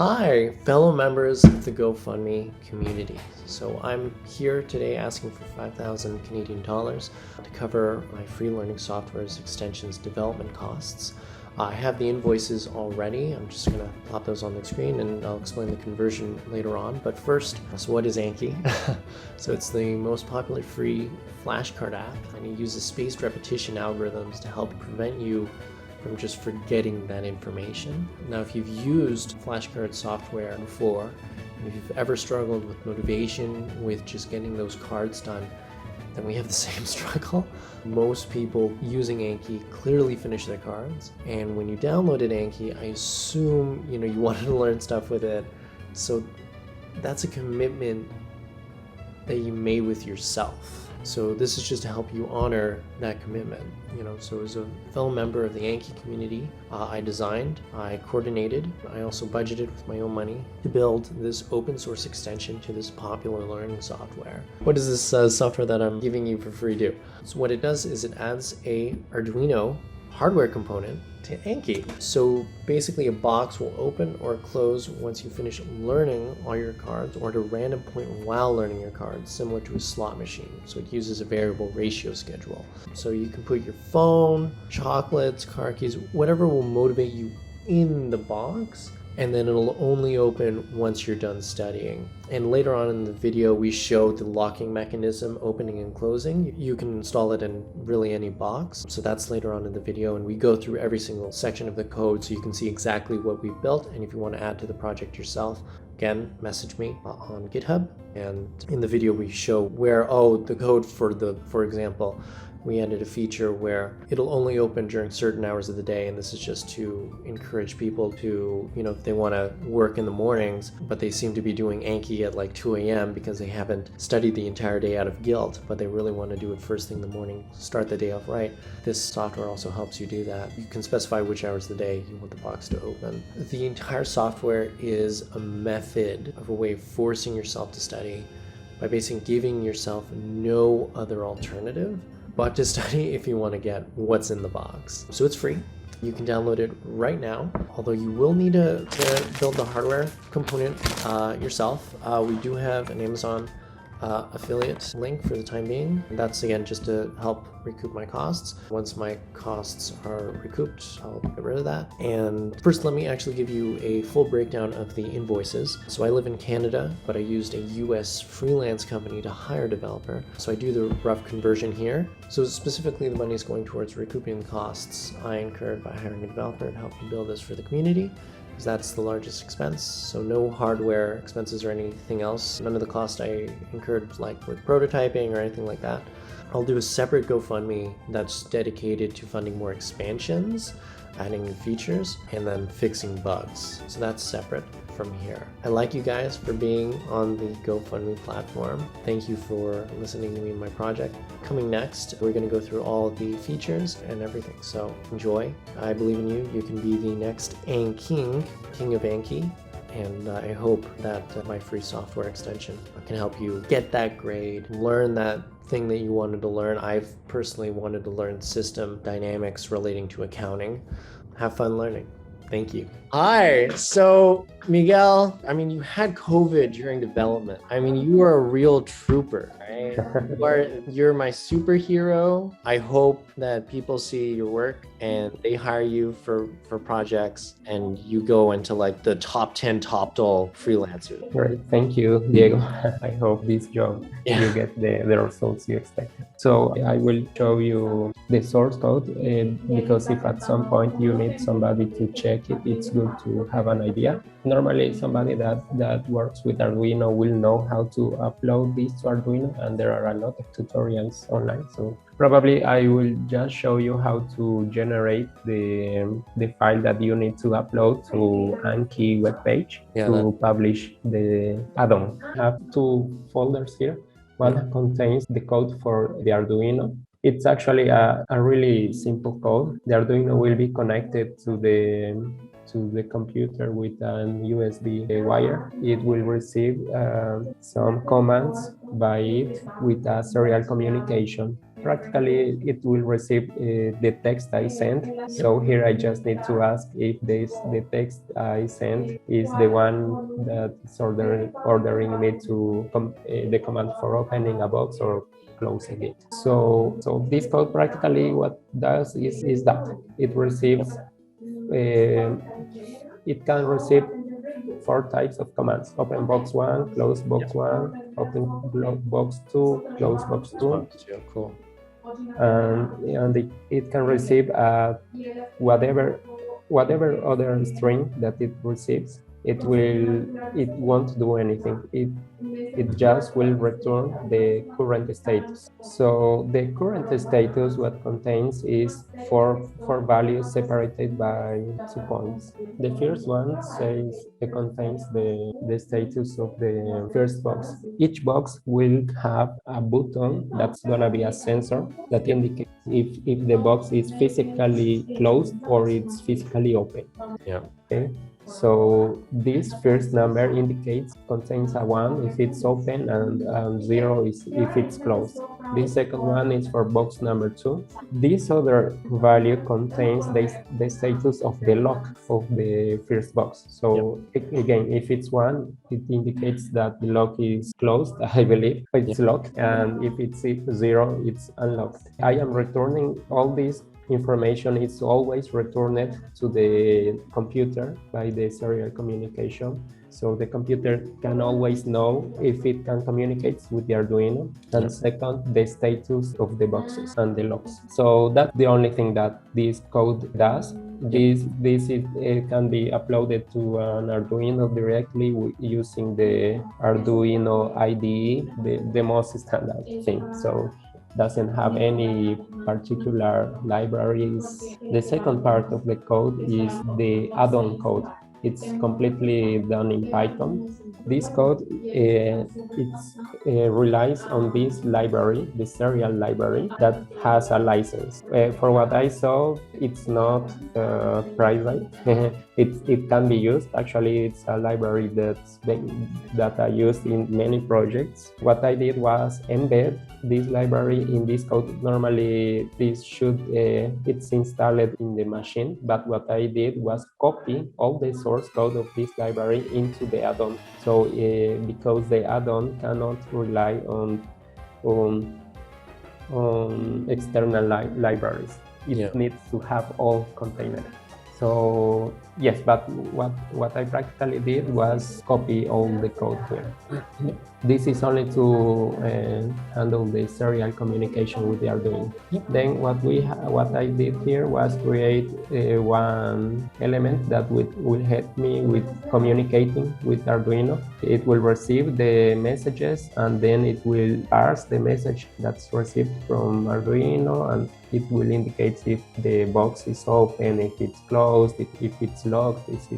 Hi, fellow members of the GoFundMe community. So I'm here today asking for 5,000 Canadian dollars to cover my free learning software's extensions development costs. I have the invoices already. I'm just going to pop those on the screen and I'll explain the conversion later on. But first, so what is Anki? So it's the most popular free flashcard app, and it uses spaced repetition algorithms to help prevent you from just forgetting that information. Now, if you've used flashcard software before, and if you've ever struggled with motivation, with just getting those cards done, then we have the same struggle. Most people using Anki clearly finish their cards, and when you downloaded Anki, I assume you wanted to learn stuff with it. So that's a commitment that you made with yourself. So this is just to help you honor that commitment. So as a fellow member of the Anki community, I designed, I coordinated, I also budgeted with my own money to build this open source extension to this popular learning software. What does this software that I'm giving you for free do? So what it does is it adds a Arduino hardware component to Anki. So basically a box will open or close once you finish learning all your cards, or at a random point while learning your cards, similar to a slot machine. So it uses a variable ratio schedule. So you can put your phone, chocolates, car keys, whatever will motivate you in the box, and then it'll only open once you're done studying. And later on in the video, we show the locking mechanism opening and closing. You can install it in really any box. So that's later on in the video, and we go through every single section of the code so you can see exactly what we've built. And if you want to add to the project yourself, again, message me on GitHub. And in the video, we show where, the code for example, we added a feature where it'll only open during certain hours of the day, and this is just to encourage people to, if they want to work in the mornings, but they seem to be doing Anki at like 2 a.m. because they haven't studied the entire day out of guilt, but they really want to do it first thing in the morning, start the day off right. This software also helps you do that. You can specify which hours of the day you want the box to open. The entire software is a method of a way of forcing yourself to study by basically giving yourself no other alternative but to study if you want to get what's in the box. So it's free. You can download it right now, although you will need to build the hardware component yourself. We do have an Amazon affiliate link for the time being. And that's again just to help recoup my costs. Once my costs are recouped, I'll get rid of that. And first, let me actually give you a full breakdown of the invoices. So I live in Canada, but I used a US freelance company to hire a developer. So I do the rough conversion here. So specifically, the money is going towards recouping the costs I incurred by hiring a developer to help me build this for the community, because that's the largest expense. So no hardware expenses or anything else. None of the cost I incurred like with prototyping or anything like that. I'll do a separate GoFundMe that's dedicated to funding more expansions, adding new features, and then fixing bugs. So that's separate from here. I like you guys for being on the GoFundMe platform. Thank you for listening to me in my project. Coming next, we're going to go through all of the features and everything. So enjoy. I believe in you. You can be the next King of Anki. And I hope that my free software extension can help you get that grade, learn that thing that you wanted to learn. I've personally wanted to learn system dynamics relating to accounting. Have fun learning. Thank you. Hi. So Miguel, you had COVID during development. You are a real trooper, right? You're my superhero. I hope that people see your work and they hire you for projects and you go into like the top 10 top doll freelancers. Great. Thank you, Diego. I hope this job you get the results you expected. So I will show you the source code because if at some point you need somebody to check it, it's good to have an idea. Normally, somebody that works with Arduino will know how to upload this to Arduino, and there are a lot of tutorials online. So probably I will just show you how to generate the file that you need to upload to Anki webpage to publish the add-on. I have two folders here. One contains the code for the Arduino. It's actually a really simple code. The Arduino will be connected to the computer with an USB wire. It will receive some commands by it with a serial communication. practically it will receive the text I sent. So here I just need to ask if the text I sent is the one that is ordering me to the command for opening a box or closing it. So this code practically what does is that it receives it can receive 4 types of commands: open box 1, close box 1, open box 2, close box 2. Cool. And it can receive whatever other string that it receives. It won't do anything. It just will return the current status. So the current status, what contains is four values separated by 2 points. The first one says it contains the status of the first box. Each box will have a button that's gonna be a sensor that indicates if the box is physically closed or it's physically open. Yeah. Okay. So this first number contains a 1 if it's open and 0 is if it's closed. This second one is for box number 2. This other value contains the status of the lock of the first box. So again, if it's 1, it indicates that the lock is closed, I believe, it's locked, and if it's 0, it's unlocked. I am returning all these information is always returned to the computer by the serial communication. So the computer can always know if it can communicate with the Arduino. And second, the status of the boxes and the locks. So that's the only thing that this code does. This can be uploaded to an Arduino directly using the Arduino IDE, the most standard thing. So doesn't have any particular libraries. The second part of the code is the add-on code. It's completely done in Python. This code relies on this library, the serial library, that has a license. For what I saw, it's not private. It can be used. Actually, it's a library that I used in many projects. What I did was embed this library in this code. Normally, it's installed in the machine, but what I did was copy all the source code of this library into the add-on. So because the add-on cannot rely on external libraries, it needs to have all contained. So yes, but what I practically did was copy all the code here. This is only to handle the serial communication with the Arduino. Then what I did here was create one element that will help me with communicating with Arduino. It will receive the messages and then it will parse the message that's received from Arduino, and it will indicate if the box is open, if it's closed, if it's locked, if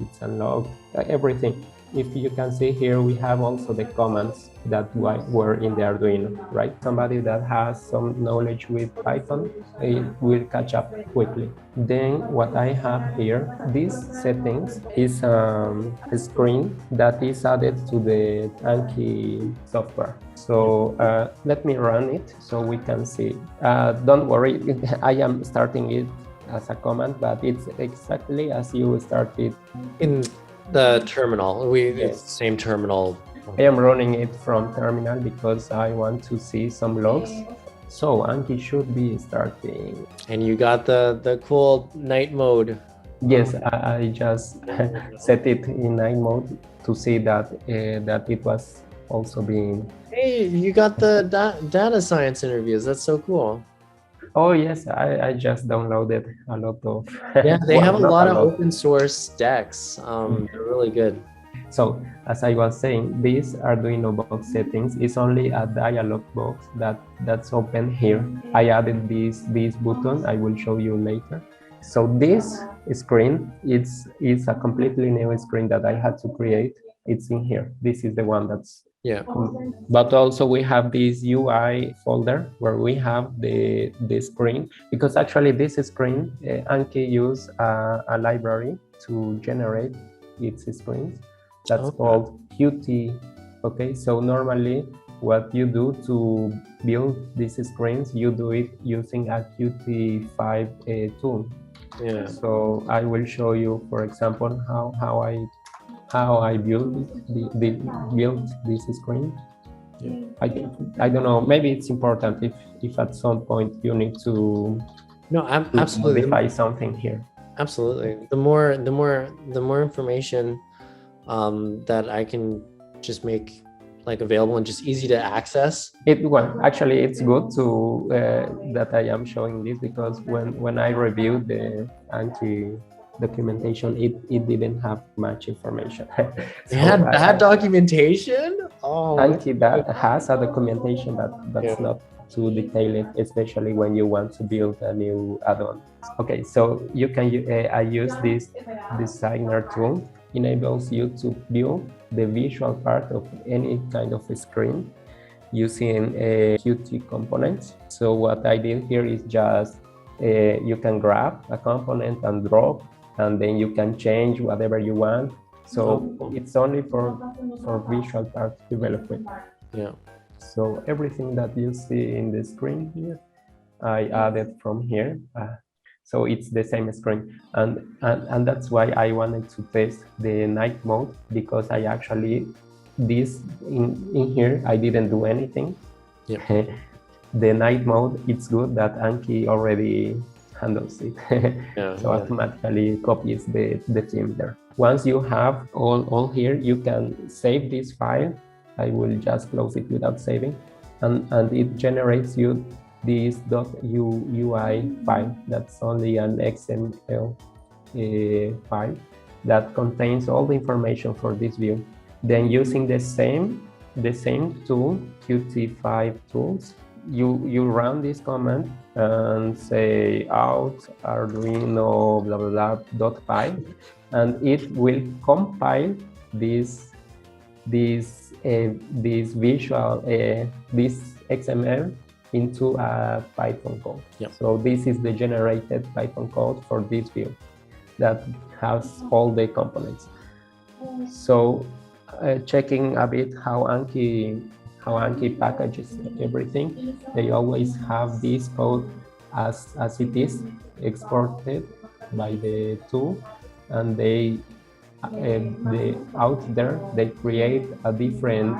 it's unlocked, everything. If you can see here, we have also the commands that were in the Arduino, right? Somebody that has some knowledge with Python, it will catch up quickly. Then what I have here, these settings is a screen that is added to the Itanki software. So let me run it so we can see. Don't worry, I am starting it as a command, but it's exactly as you started in the terminal. It's the same terminal. I am running it from terminal because I want to see some logs. So Anki should be starting. And you got the cool night mode. Yes, I just set it in night mode to see that it was also being. Hey, you got the data science interviews. That's so cool. Oh yes, I just downloaded a lot of. Yeah, they have a lot of open source decks. They're really good. So as I was saying, this Arduino box settings is only a dialog box that's open here. I added this button. I will show you later. So this screen is a completely new screen that I had to create. It's in here. This is the one that's. Yeah. But also we have this UI folder where we have the screen, because actually this screen, Anki used a library to generate its screens that's called Qt. Okay, so normally what you do to build these screens, you do it using a Qt5 tool. Yeah. So I will show you, for example, how I build built this screen. Yeah. I don't know. Maybe it's important if at some point you need to Absolutely modify something here. Absolutely. The more information that I can just make like available and just easy to access. Well, actually, it's good to that I am showing this, because when I reviewed the Anki documentation, it didn't have much information. It had bad documentation. Oh, Anki that has a documentation that's not too detailed, especially when you want to build a new add-on. Okay, so you can I use this designer tool. Enables you to build the visual part of any kind of screen using Qt components. So what I did here is just you can grab a component and drop, and then you can change whatever you want. So it's only for visual part development. Yeah. So everything that you see in the screen here, I added from here. So it's the same screen, and that's why I wanted to test the night mode, because I actually this in here I didn't do anything. Yeah. The night mode, it's good that Anki already handles it. So automatically copies the theme there. Once you have all here, you can save this file. I will just close it without saving, and it generates you this .ui file. That's only an XML file that contains all the information for this view. Then using the same tool, Qt5 tools, you run this command and say out arduino blah blah blah .py, and it will compile this visual this XML into a Python code. Yep. So this is the generated Python code for this view that has all the components. So checking a bit how Anki packages everything, they always have this code as it is exported by the tool, and they out there they create a different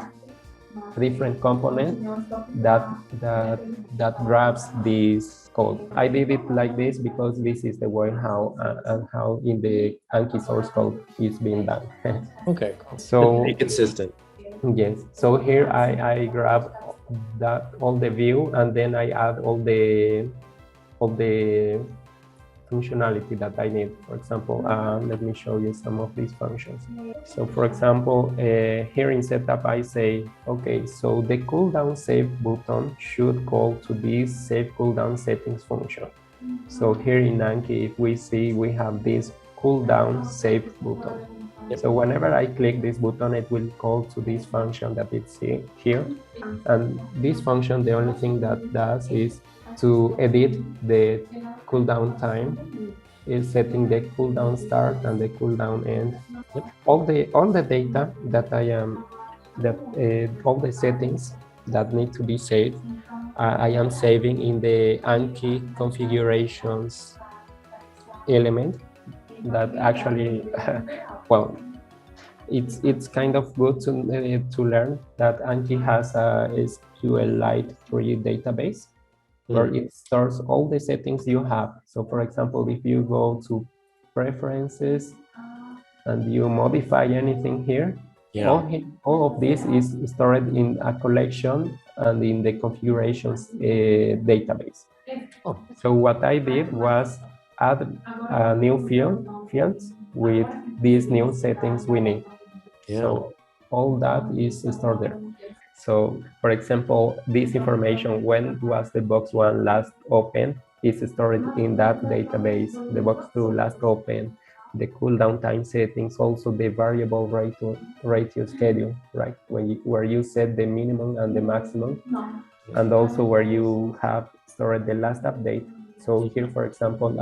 component that grabs this code. I did it like this because this is the way how in the Anki source code is being done. Okay. So be consistent. Yes. So here I grab all the view, and then I add all the functionality that I need. For example, let me show you some of these functions. So for example, here in setup, I say, okay, so the cooldown save button should call to this save cooldown settings function. So here in Anki, if we see, we have this cooldown save button. So whenever I click this button, it will call to this function that it's here. And this function, the only thing that does is to edit the cooldown time, is setting the cooldown start and the cooldown end. All the data that all the settings that need to be saved, I am saving in the Anki configurations element. That actually, well, it's kind of good to learn that Anki has a SQLite tree database where it stores all the settings you have. So for example, if you go to preferences and you modify anything here, all of this is stored in a collection and in the configurations database. So what I did was add a new fields with these new settings we need. So all that is stored there. So for example, this information, when was the box 1 last open, is stored in that database. The box 2 last open, the cooldown time settings, also the variable ratio schedule, right? Where you set the minimum and the maximum, and also where you have stored the last update. So here, for example,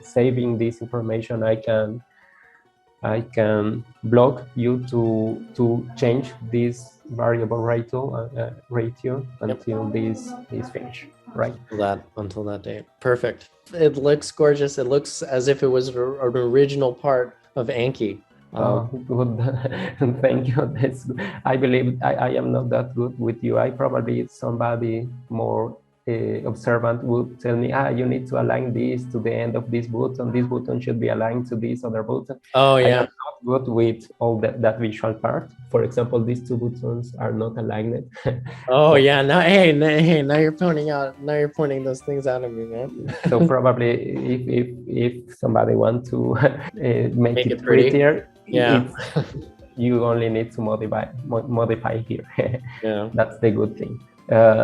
saving this information, I I can block you to change this variable ratio until this finish, right? Until that date. Perfect. It looks gorgeous. It looks as if it was an original part of Anki. Good. Thank you. I believe I am not that good with UI. Probably somebody more observant would tell me, you need to align this to the end of this button. This button should be aligned to this other button. Oh, yeah. I am not good with all that visual part. For example, these two buttons are not aligned. Oh, yeah. Now, hey, now you're pointing those things out at me, man. So probably if somebody wants to make it prettier, yeah, you only need to modify here. yeah, That's the good thing.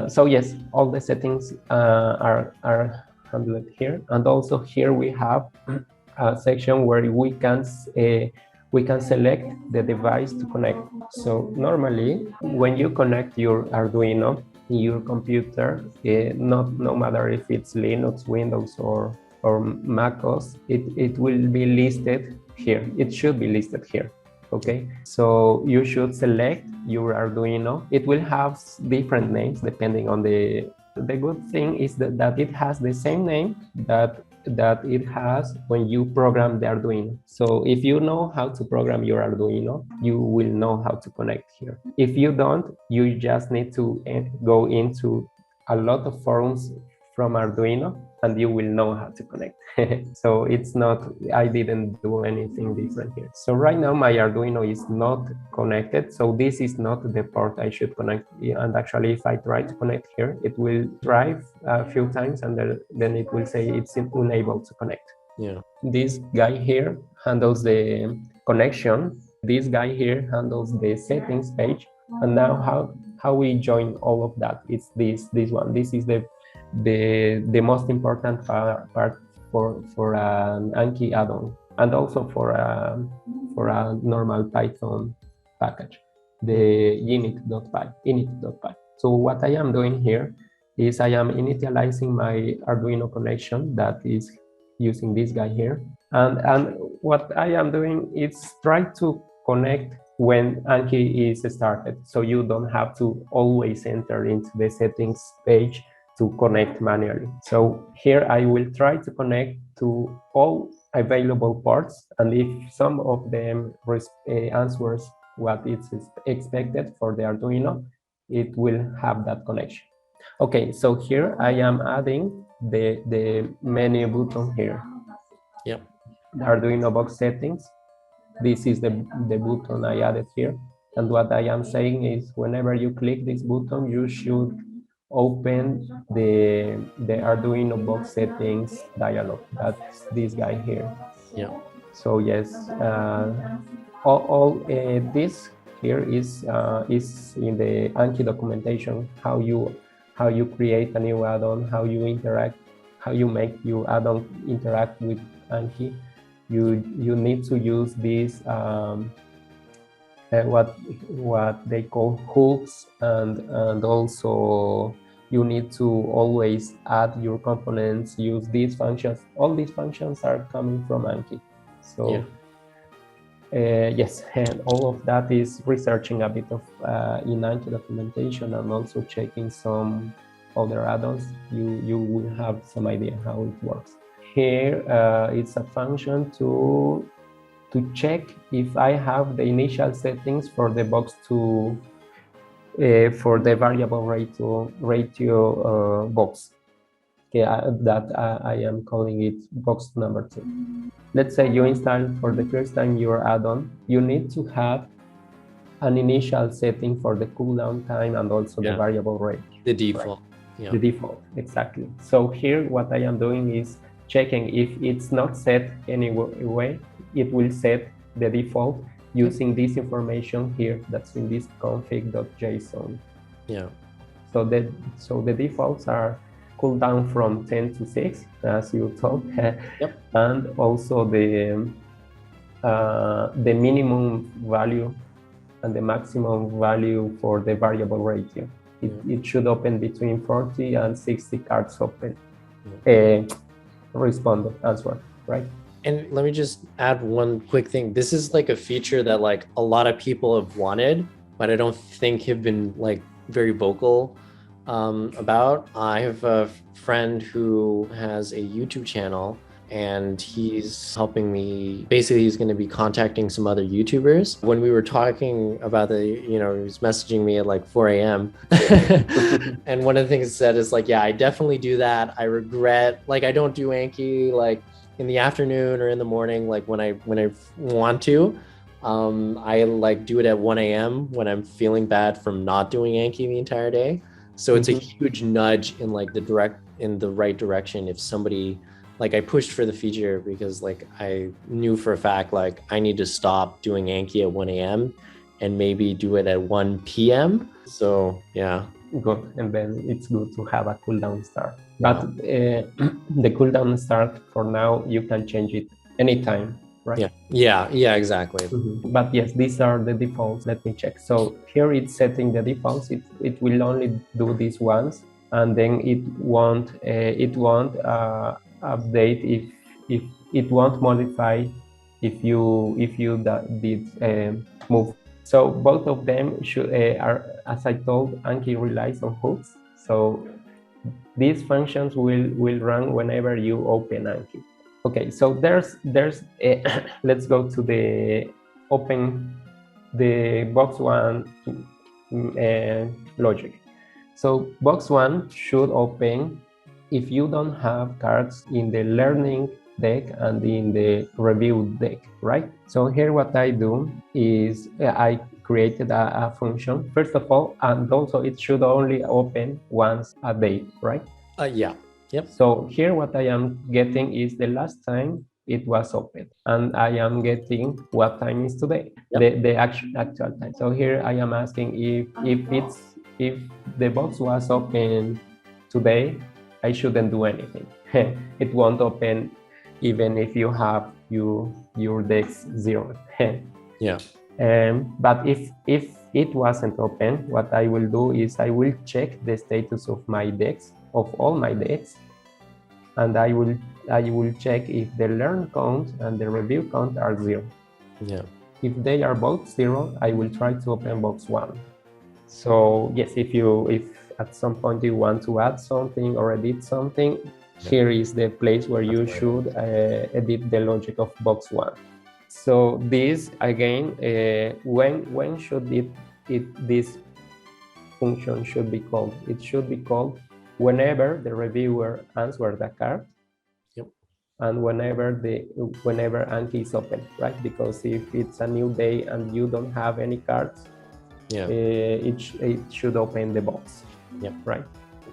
So yes, all the settings are handled here, and also here we have a section where we can select the device to connect. So normally, when you connect your Arduino, your computer, no matter if it's Linux, Windows, or MacOS, it will be listed here. It should be listed here. Okay, so you should select your Arduino. It will have different names depending on the good thing is that it has the same name that it has when you program the Arduino. So if you know how to program your Arduino, you will know how to connect here. If you don't, you just need to go into a lot of forums from Arduino and you will know how to connect. So it's not, I didn't do anything different here. So right now my Arduino is not connected. So this is not the port I should connect. And actually if I try to connect here, it will drive a few times and then it will say it's unable to connect. Yeah. This guy here handles the connection. This guy here handles the settings page. And now how we join all of that? It's this one. This is the most important part for an Anki add-on, and also for a normal Python package, the init.py. So what I am doing here is I am initializing my Arduino connection that is using this guy here, and what I am doing is try to connect when Anki is started, so you don't have to always enter into the settings page to connect manually. So here I will try to connect to all available ports, and if some of them answers what is expected for the Arduino, it will have that connection. Okay, so here I am adding the menu button here. Yep. The Arduino box settings. This is the button I added here. And what I am saying is whenever you click this button, you should open the Arduino box settings dialog. That's this guy here. Yeah. So yes, all this here is in the Anki documentation. How you create a new add-on, how you interact, how you make your add-on interact with Anki. You need to use these what they call hooks, and also you need to always add your components, use these functions. All these functions are coming from Anki. So yes, and all of that is researching a bit of in Anki documentation and also checking some other add-ons. You will have some idea how it works. Here it's a function to check if I have the initial settings for the box to for the variable ratio box. Okay, that I am calling it box number 2. Let's say you install for the first time your add-on. You need to have an initial setting for the cooldown time and also the variable rate. The default. Right? The default, exactly. So here what I am doing is checking if it's not set anyway, it will set the default using this information here that's in this config.json. Yeah. So the defaults are cooldown from 10 to 6, as you told. Yep. And also the minimum value and the maximum value for the variable ratio. It should open between 40 and 60 cards open. Respond answer, right? And let me just add one quick thing. This is like a feature that like a lot of people have wanted, but I don't think have been like very vocal about. I have a friend who has a YouTube channel and he's helping me. Basically, he's going to be contacting some other YouTubers. When we were talking about he was messaging me at like 4 a.m. And one of the things he said is like, yeah, I definitely do that. I regret, like, I don't do Anki like in the afternoon or in the morning, like when I want to. I like do it at 1 a.m. when I'm feeling bad from not doing Anki the entire day. So it's a huge nudge in like in the right direction. If somebody, like, I pushed for the feature because like I knew for a fact like I need to stop doing Anki at 1 a.m. and maybe do it at 1 p.m. So yeah. Good, and then it's good to have a cooldown start. Yeah. But the cooldown start for now, you can change it anytime, right? Yeah, exactly. But yes, these are the defaults. Let me check. So here it's setting the defaults. It will only do this once, and then it won't update if it won't modify if you did move. So both of them are, as I told, Anki relies on hooks. So these functions will run whenever you open Anki. Okay, so there's let's go to the open the box one logic. So box one should open if you don't have cards in the learning deck and in the review deck, right? So here what I do is I created a function, first of all, and also it should only open once a day, right? Yeah. Yep. So here what I am getting is the last time it was open, and I am getting what time is today, the actual time. So here I am asking if the box was open today, I shouldn't do anything. It won't open even if you have your decks zero. Yeah. But if it wasn't open, what I will do is I will check the status of my decks, of all my decks, and I will check if the learn count and the review count are zero. Yeah. If they are both zero, I will try to open box one. So yes, if at some point you want to add something or edit something, here is the place where you should edit the logic of box one. So this again, when should this function should be called? It should be called whenever the reviewer answers the card, and whenever Anki is open, right? Because if it's a new day and you don't have any cards, it should open the box. Right?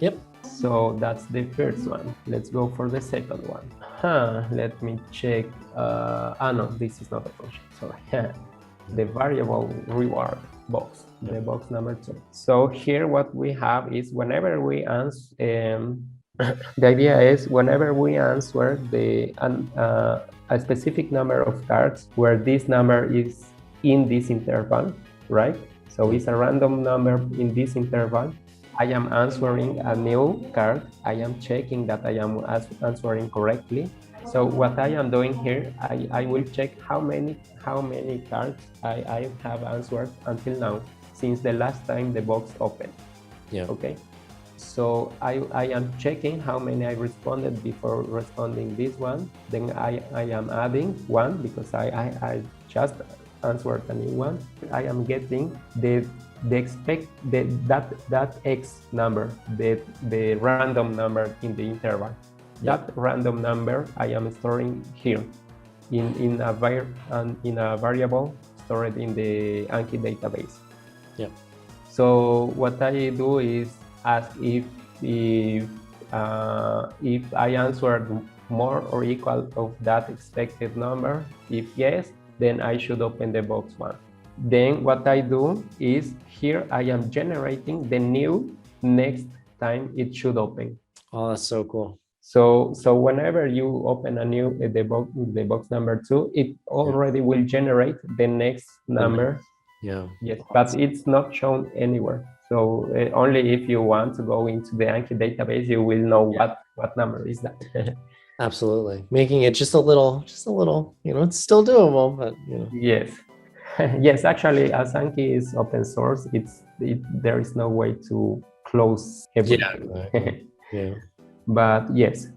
Yep. So that's the first one. Let's go for the second one. Let me check. No, this is not a function. Sorry. The variable reward box, the box number 2. So here what we have is whenever we answer, the idea is whenever we answer a specific number of cards where this number is in this interval, right? So it's a random number in this interval. I am answering a new card. I am checking that I am answering correctly. So what I am doing here, I will check how many cards I have answered until now, since the last time the box opened. Okay. So I am checking how many I responded before responding this one. Then I am adding one because I just answered a new one. I am getting that X number, the random number in the interval. That random number I am storing here in a variable stored in the Anki database. So what I do is ask if I answered more or equal of that expected number. If yes, then I should open the box one. Then what I do is here I am generating the new next time it should open. Oh, that's so cool. So whenever you open a new the box number 2, it already will generate the next number. Yes, but it's not shown anywhere. So only if you want to go into the Anki database, you will know what number is that. Absolutely. Making it just a little, it's still doable, but Yes. Yes, actually, as Anki is open source, there is no way to close yeah, everything. exactly. Yeah. But yes,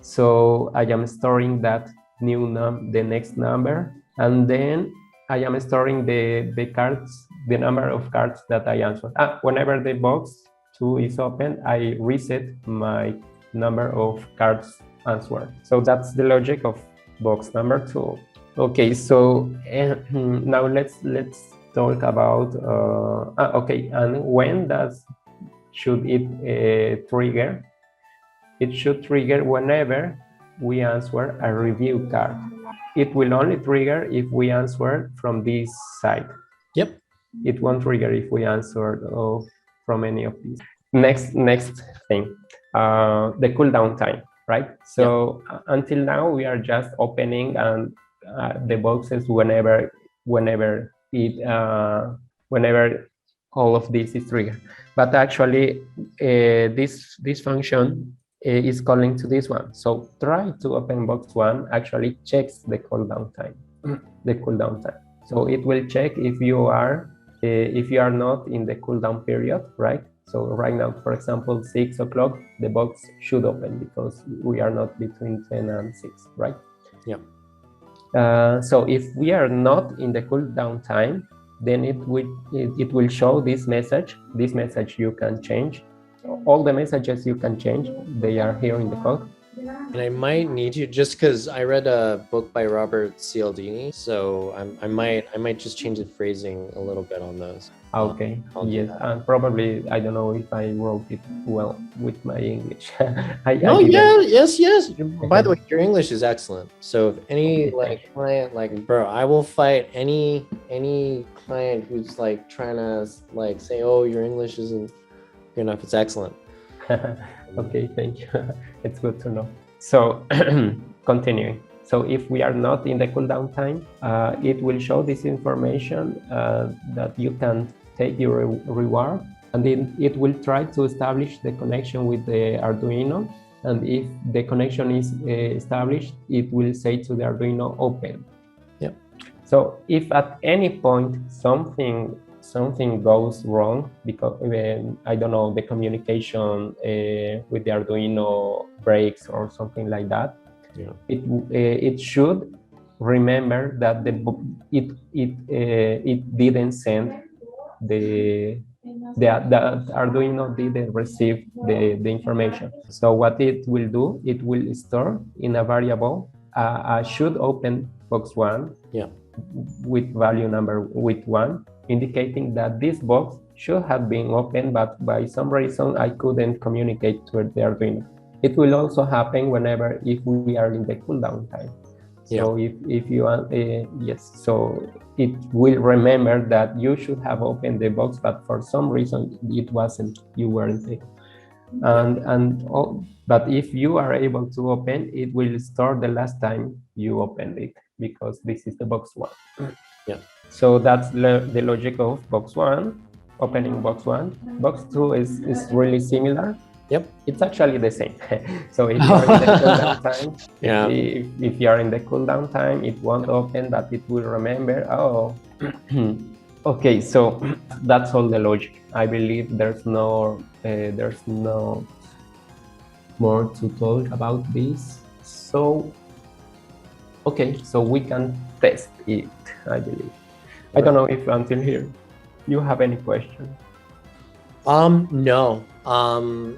so I am storing that the next number, and then I am storing the cards, the number of cards that I answered. Whenever the box 2 is open, I reset my number of cards answered. So that's the logic of box number 2. Okay, so now let's talk about okay, and when should it trigger? It should trigger whenever we answer a review card. It will only trigger if we answer from this side. Yep. It won't trigger if we answer from any of these. Next thing, the cooldown time, right? So until now we are just opening and the boxes whenever all of this is triggered. But actually, this function is calling to this one. So try to open box 1 actually checks the cooldown time. So it will check if you are not in the cooldown period, right? So right now, for example, 6 o'clock, the box should open because we are not between 10 and 6, right? Yeah. So if we are not in the cooldown time, then it will show this message. This message you can change. All the messages you can change, they are here in the code. And I might need you, just because I read a book by Robert Cialdini, so I might just change the phrasing a little bit on those. Okay. Yes, and probably I don't know if I wrote it well with my English. Yes. By the way, your English is excellent. So if any client, bro, I will fight any client who's like trying to like say, oh, your English isn't good enough. It's excellent. Okay, thank you. It's good to know. So continuing. So if we are not in the cooldown time, it will show this information that you can take your reward, and then it will try to establish the connection with the Arduino. And if the connection is established, it will say to the Arduino open. Yep. So if at any point something goes wrong, because I don't know, the communication with the Arduino breaks or something like that, it should remember that it didn't send the Arduino didn't receive the information. So what it will do, it will store in a variable should open box 1 with value number with 1, indicating that this box should have been opened, but by some reason I couldn't communicate to the Arduino. It will also happen whenever if we are in the cooldown time. So if you so it will remember that you should have opened the box, but for some reason it wasn't. You weren't able. But if you are able to open, it will store the last time you opened it, because this is the box 1. Yeah. So that's the logic of box 1, opening box 1. Box 2 is really similar. Yep. It's actually the same. So if you are in the cooldown time, if you are in the cooldown time, it won't open, but it will remember, oh, okay, so that's all the logic. I believe there's no more to talk about this. So, okay, so we can test it, I believe. I don't know if until here you have any questions. No. And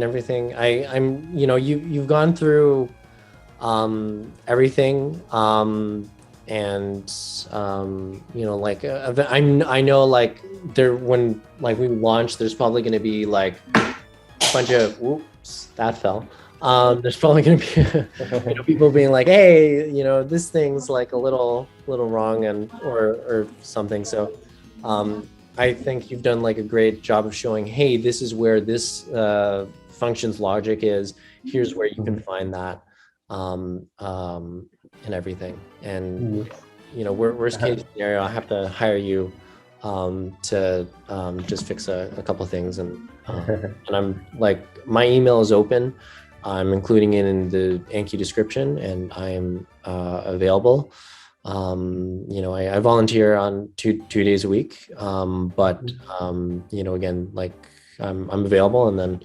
everything. I'm you've gone through everything. I know like there when like we launch, there's probably going to be like a bunch of whoops that fell. There's probably going to be people being like, hey, this thing's like a little wrong or something. So I think you've done like a great job of showing, hey, this is where this function's logic is. Here's where you can find that, and everything. And worst case scenario, I have to hire you to just fix a couple of things, and And I'm like, my email is open. I'm including it in the Anki description, and I'm available. I volunteer on two days a week, but again, like I'm available, and then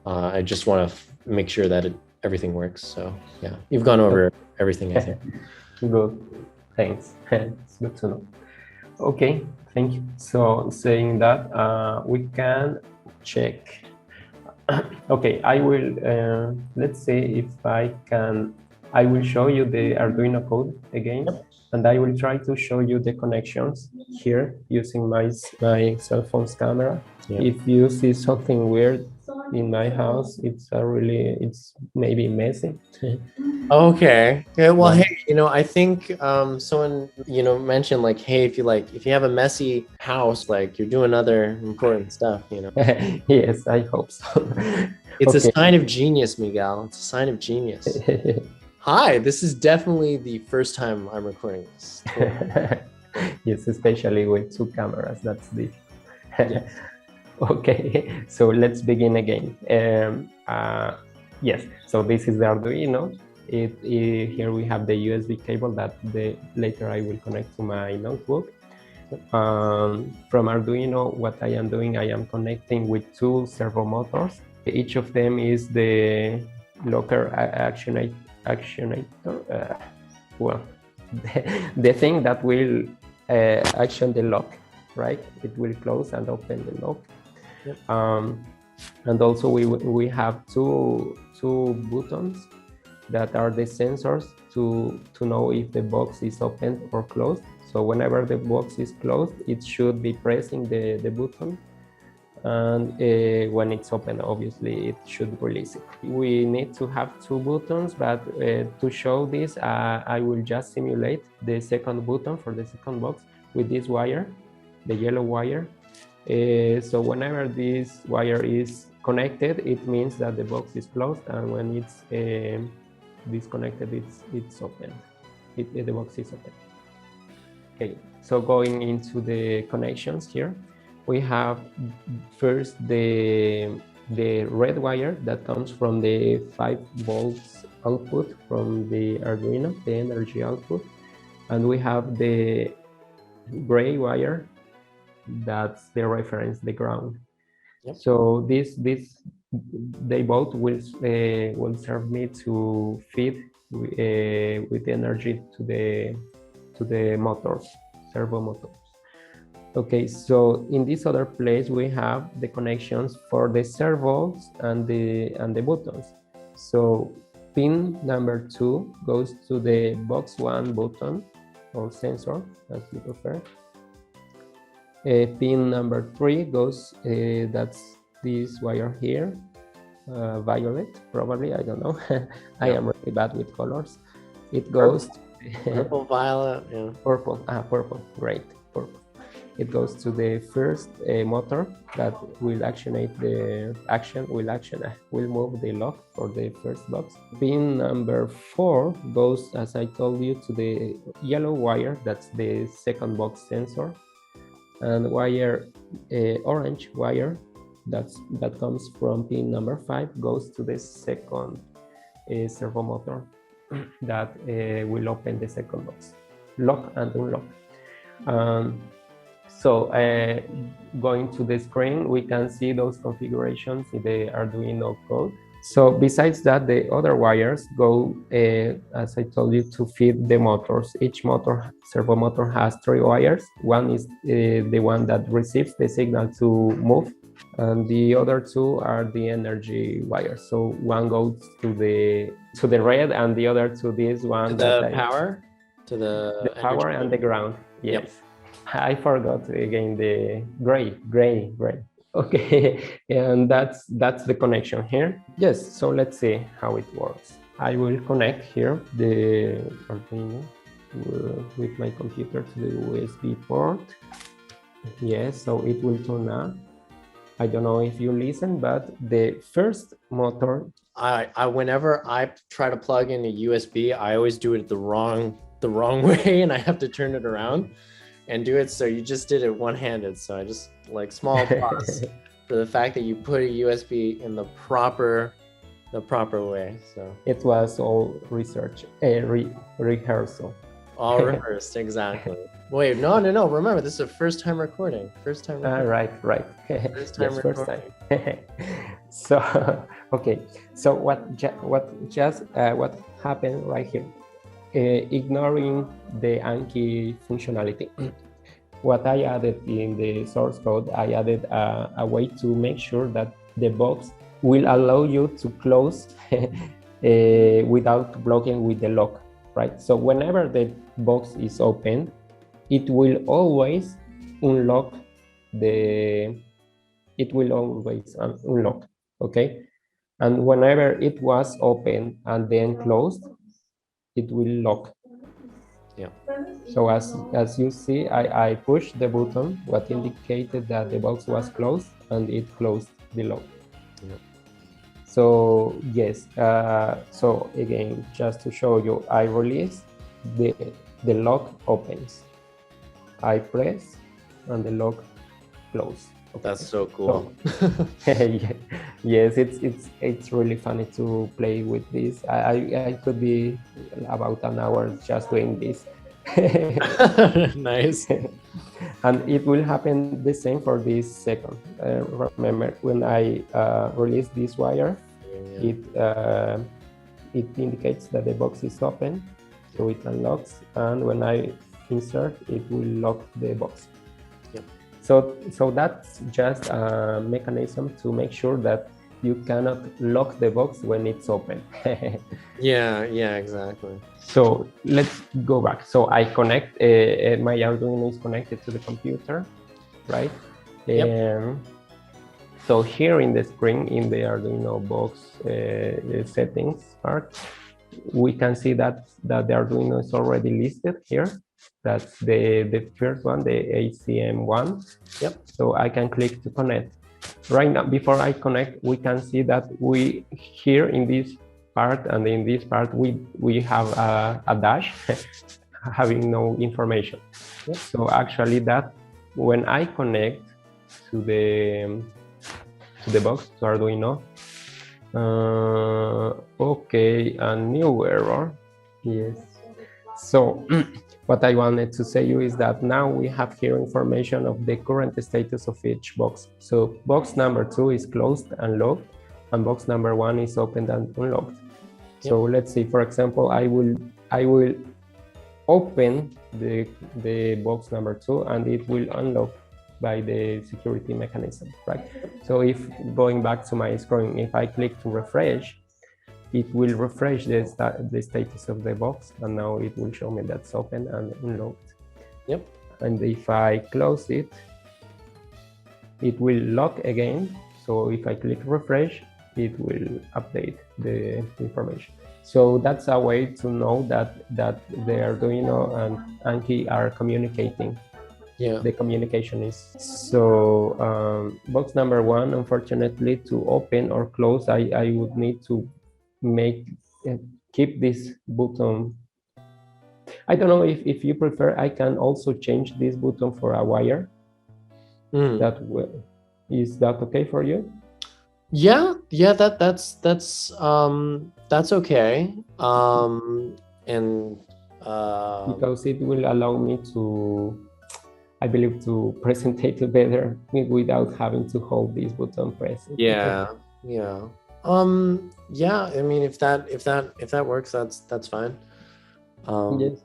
I just want to make sure that everything works. So yeah, you've gone over everything, I think. Good, thanks. It's good to know. Okay, thank you. So saying that, we can check. Okay, I will, let's say if I can, I will show you the Arduino code again, and I will try to show you the connections here using my cell phone's camera. Yeah. If you see something weird in my house, it's maybe messy. Okay. Yeah, well, But- hey, I think someone, mentioned like, hey, if you have a messy house, like you're doing other important stuff, Yes, I hope so. It's a Okay. sign of genius, Miguel. It's a sign of genius. Hi, this is definitely the first time I'm recording this. Yes, especially with two cameras, that's the. Yes. Okay, so let's begin again. Yes, so this is the Arduino. Here we have the USB cable that later I will connect to my notebook. From Arduino, what I am doing, I am connecting with two servo motors. Each of them is the locker actuator. Well, the thing that will action the lock, right? It will close and open the lock. Yep. And also we have two buttons that are the sensors to know if the box is open or closed. So whenever the box is closed, it should be pressing the button, and when it's open, obviously it should release it. We need to have two buttons, but to show this, I will just simulate the second button for the second box with this wire, the yellow wire. So whenever this wire is connected, it means that the box is closed, and when it's disconnected, it's open. The box is open. Okay, so going into the connections here, we have first the red wire that comes from the 5 volts output from the Arduino, the energy output, and we have the gray wire that's the reference, the ground. Yep. So they both will serve me to feed with energy to the motors, servo motors. Okay, so in this other place we have the connections for the servos and the buttons. So pin number 2 goes to the box 1 button or sensor, as you prefer. Pin number 3 goes, that's this wire here, violet, probably, I don't know. I am really bad with colors. It goes purple, violet, yeah. Purple, purple, great, purple. It goes to the first motor that will will move the lock for the first box. Pin number 4 goes, as I told you, to the yellow wire, that's the second box sensor. And wire, orange wire, that comes from pin number 5, goes to the second servo motor that will open the second box, lock and unlock. So going to the screen, we can see those configurations in the Arduino code. So besides that, the other wires go, as I told you, to feed the motors. Each servo motor has 3 wires. One is the one that receives the signal to move, and the other 2 are the energy wires. So one goes to the red, and the other to this one. To the power? To the power and the ground, yes. Yep. I forgot again the gray. Okay, and that's the connection here. Yes, so let's see how it works. I will connect here the Arduino with my computer to the USB port. Yes, so it will turn on. I don't know if you listen, but the first motor. Whenever I try to plug in a USB, I always do it the wrong way, and I have to turn it around and do it. So you just did it one-handed. So I just like small pause. for the fact that you put a USB in the proper way. So it was all research, rehearsal. all rehearsed, exactly. Wait, no. Remember, this is a first time recording. First time recording. Right. First time Yes, recording. first time. So, okay. So what happened right here? Ignoring the Anki functionality. What I added in the source code, I added a way to make sure that the box will allow you to close without blocking with the lock, right? So whenever the box is open, it will always unlock unlock, okay? And whenever it was open and then closed, it will lock. Yeah. So as you see, I pushed the button, what indicated that the box was closed, and it closed the lock. Yeah. So yes, so again, just to show you, I release, the lock opens. I press, and the lock closes. Okay. That's so cool. So, yes, it's really funny to play with this. I could be about an hour just doing this. Nice. And it will happen the same for this second. Remember, when I release this wire, it indicates that the box is open, so it unlocks, and when I insert, it will lock the box. Yep. So that's just a mechanism to make sure that you cannot lock the box when it's open. Yeah, exactly. So let's go back. So I connect, my Arduino is connected to the computer, right? Yep. So here in the screen, in the Arduino box settings part, we can see that the Arduino is already listed here. That's the first one, the ACM1. Yep. So I can click to connect. Right now, before I connect, we can see that we here in this part and in this part we have a dash having no information. Yep. So actually, that when I connect to the box, to Arduino, okay, a new error. Yes. So what I wanted to say you is that now we have here information of the current status of each box. So box number 2 is closed and locked, and box number 1 is opened and unlocked. Yep. So let's see, for example, I will open the box number 2, and it will unlock by the security mechanism, right? So if going back to my screen, if I click to refresh, it will refresh the status of the box, and now it will show me that's open and unlocked. Yep. And if I close it, it will lock again. So if I click refresh, it will update the information. So that's a way to know that the Arduino and Anki are communicating. Yeah. The communication is so. Box number 1, unfortunately, to open or close, I would need to keep this button. I don't know if you prefer, I can also change this button for a wire. Is that okay for you? Yeah, that's okay. And because it will allow me to, I believe, to present it better without having to hold this button pressed. Yeah. Yeah, I mean, if that works, that's fine. Yes.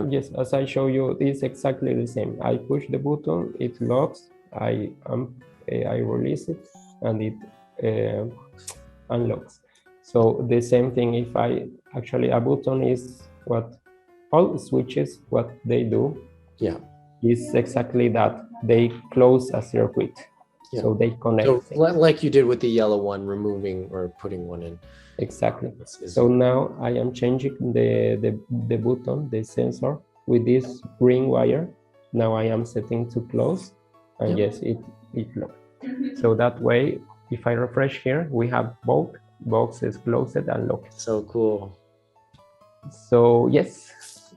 Yes, as I show you, it's exactly the same. I push the button, it locks, I release it, and it unlocks. So the same thing, if a button is what all switches, what they do, is exactly that. They close a circuit. Yeah. So they connect. So like you did with the yellow one, removing or putting one in. Exactly. So now I am changing the button, the sensor, with this green wire. Now I am setting to close, and yes, it locked. So that way, if I refresh here, we have both boxes closed and locked. So cool. So yes,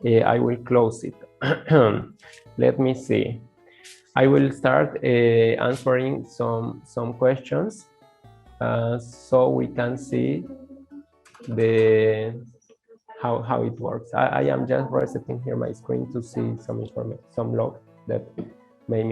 I will close it. Let me see. I will start answering some questions so we can see the how it works. I am just resetting here my screen to see some information, some log that may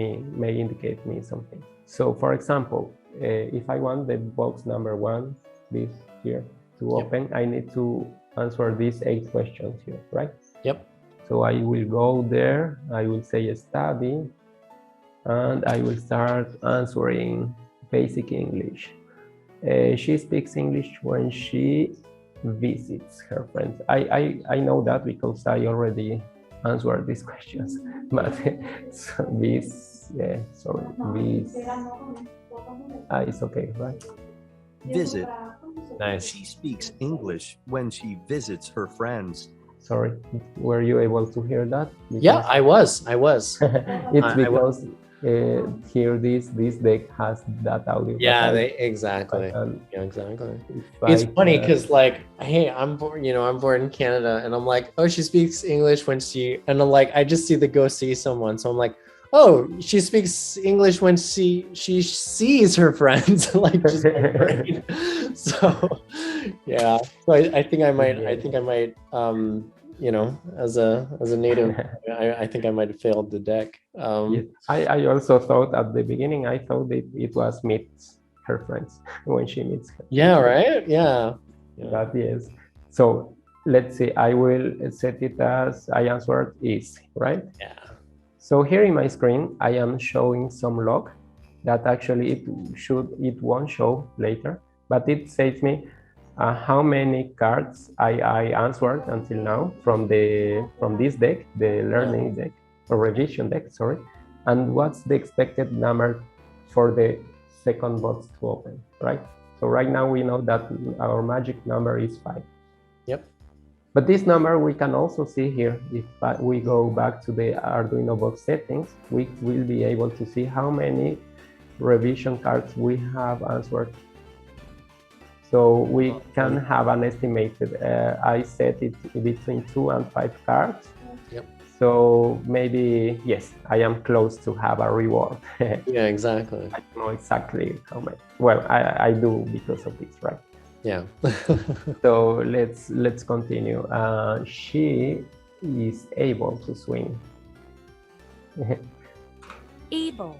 indicate me something. So, for example, if I want the box number 1, this here, to open, I need to answer these 8 questions here, right? Yep. So I will go there, I will say study, and I will start answering basic English. She speaks English when she visits her friends. I know that because I already answered these questions, but so this, sorry, this, it's okay, right? Visit. Nice. She speaks English when she visits her friends. Sorry, were you able to hear that? Because Yeah, I was. it's because here this deck has that audio. Yeah, exactly. Yeah, exactly. But It's funny because like, hey, I'm born in Canada, and I'm like, oh, she speaks English when she, and I'm like, I just see the go see someone, so I'm like, oh, she speaks English when she sees her friends, like just so yeah. So I think I might as a native, I think I might have failed the deck. Yes. I also thought at the beginning, I thought that it was meets her friends when she meets her. Yeah, right? Yeah. But yes. So let's see, I will set it as I answered is, right? Yeah. So here in my screen, I am showing some log that actually it won't show later, but it says me how many cards I answered until now from this deck, the learning deck or revision deck, sorry, and what's the expected number for the second box to open, right? So right now we know that our magic number is 5. Yep. But this number we can also see here. If we go back to the Arduino box settings, we will be able to see how many revision cards we have answered. So we can have an estimated, I set it between 2 and 5 cards. Yep. So maybe, yes, I am close to have a reward. Yeah, exactly. I don't know exactly how much. Well, I do because of this, right? Yeah. So let's continue. She is able to swim. Able.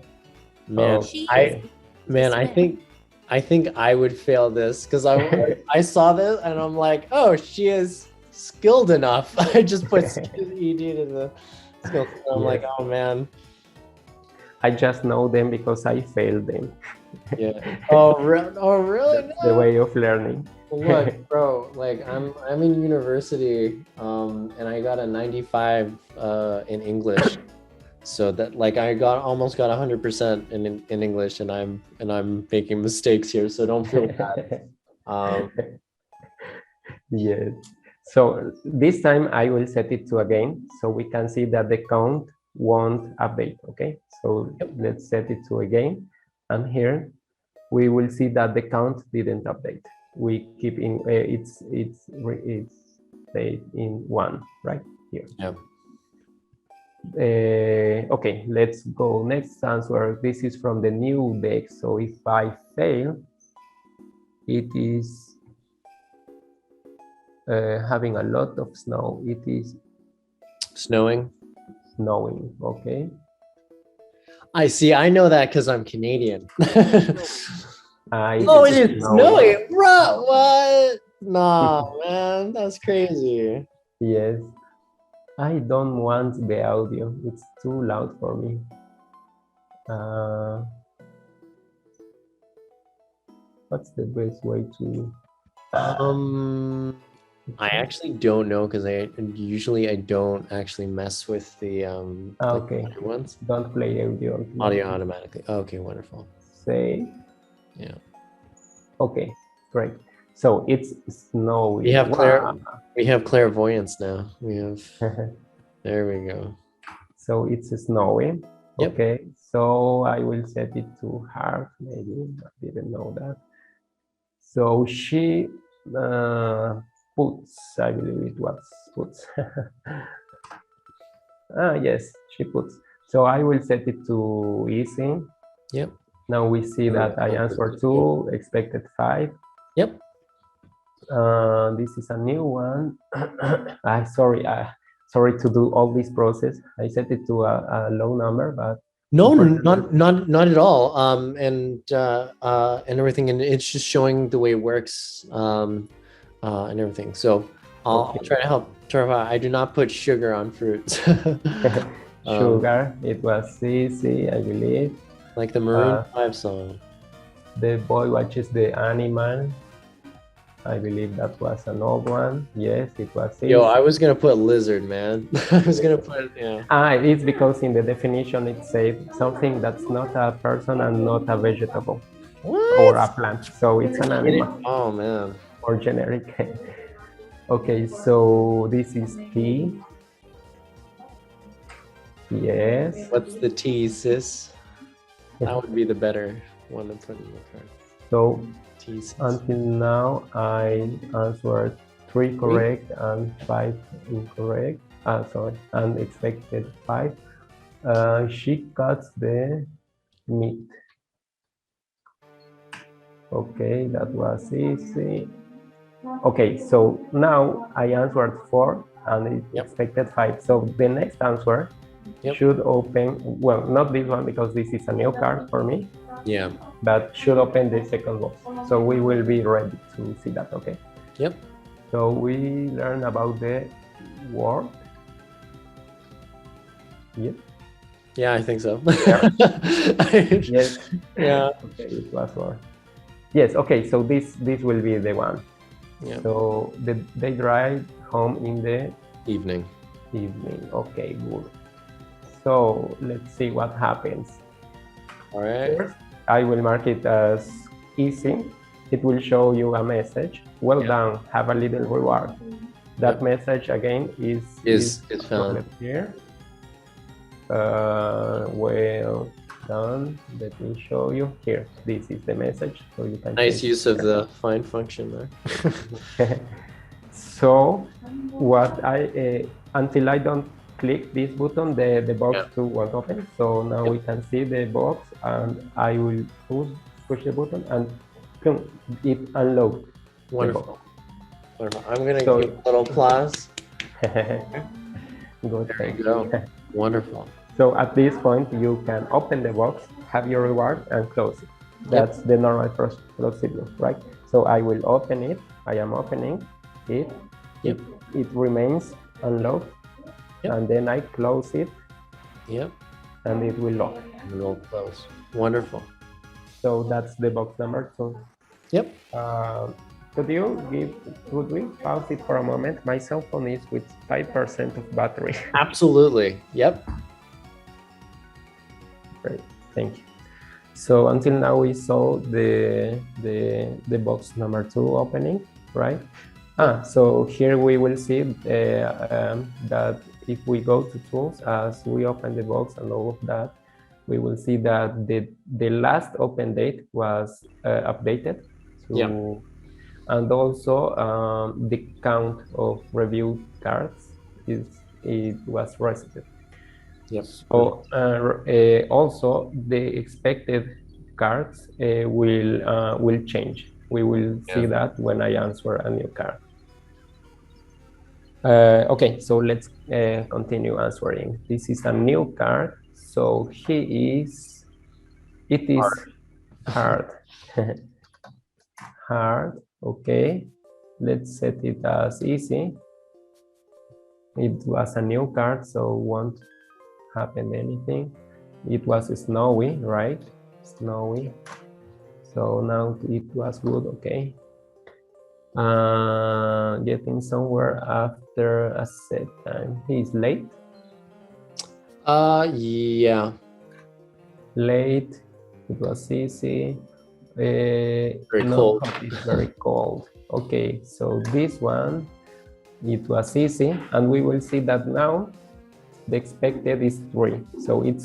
Man, I think I would fail this because I saw this and I'm like, oh, she is skilled enough. I just put ED to the skill. I'm like, oh man. I just know them because I failed them. Yeah. Oh, really? That's the way of learning. Look, bro, like I'm in university, and I got a 95 in English. So that like I almost got 100% in English, and I'm making mistakes here, so don't feel bad. Yes. So this time I will set it to again, so we can see that the count won't update. Okay. So let's set it to again, and here we will see that the count didn't update. We keep in it's stayed in 1 right here. Yeah. Okay, let's go next answer. This is from the new deck. So if I fail, it is having a lot of snow. It is snowing. Okay. I see. I know that because I'm Canadian. Oh, it is snowing. Bro, what? Nah, man, that's crazy. Yes. I don't want the audio. It's too loud for me. What's the best way to? I actually don't know because I don't actually mess with the okay. like ones. Don't play audio. Audio automatically. Okay, wonderful. Save. Yeah. Okay, great. So it's snowy. We have clairvoyance now. We have. There we go. So it's snowy. Yep. Okay. So I will set it to hard. Maybe I didn't know that. So she puts. I believe it was puts. Yes, she puts. So I will set it to easy. Yep. Now we see that I answered 2, expected 5. Yep. This is a new one. Sorry to do all this process. I set it to a low number, but No, not at all. And everything, and it's just showing the way it works, and everything. So I'll try to help clarify. I do not put sugar on fruits. Sugar. It was easy, I believe. Like the Maroon 5 song. The boy watches the animal. I believe that was an old one. Yes, it was easy. Yo, I was gonna put lizard, man. I was gonna put, yeah. It's because in the definition it said something that's not a person and not a vegetable. What? Or a plant. So it's an animal. Oh man. Or generic. Okay, so this is T. Yes. What's the T, sis? That would be the better one to put in the card. So T, sis. until now I answered 3 correct and 5 incorrect. And expected 5. She cuts the meat. Okay, that was easy. Okay, so now I answered 4 and it expected 5. So the next answer should open, well, not this one because this is a new card for me. Yeah. But should open the second box. So we will be ready to see that, okay? Yep. So we learned about the word. Yep. Yeah, I think so. Yes. Yeah. Okay, it was word. Yes, okay, so this will be the one. Yeah. So they drive home in the evening. Okay, good. So let's see what happens. All right. First, I will mark it as easy. It will show you a message. Well done. Have a little reward. That message again is found here. Well done. Let me show you here. This is the message, so you can. Nice use of the find function there. So, what until I don't click this button, the box 2 won't open. So now we can see the box, and I will push the button, and it unloads. Wonderful. Wonderful. I'm gonna give a little applause. Good. There you go. Wonderful. So at this point, you can open the box, have your reward, and close it. That's the normal procedure, right? So I will open it. I am opening it. It remains unlocked, and then I close it. Yep. And it will lock. And it will close. Wonderful. So that's the box number 2. Yep. Could we pause it for a moment? My cell phone is with 5% of battery. Absolutely. Yep. Great, thank you. So until now we saw the box number 2 opening, right? So here we will see that if we go to tools, as we open the box and all of that, we will see that the last open date was updated. And also the count of review cards it was reset. Yep. So also the expected cards will change. We will see that when I answer a new card. Okay, so let's continue answering. This is a new card. So it is hard. Hard. Okay, let's set it as easy. It was a new card, so won't happen anything. It was snowy, right? Snowy. So now it was good. Okay. Getting somewhere after a set time. He's late. Yeah. Late. It was easy. Very cold. It's very cold. Okay, so this one, it was easy, and we will see that now the expected is 3. So it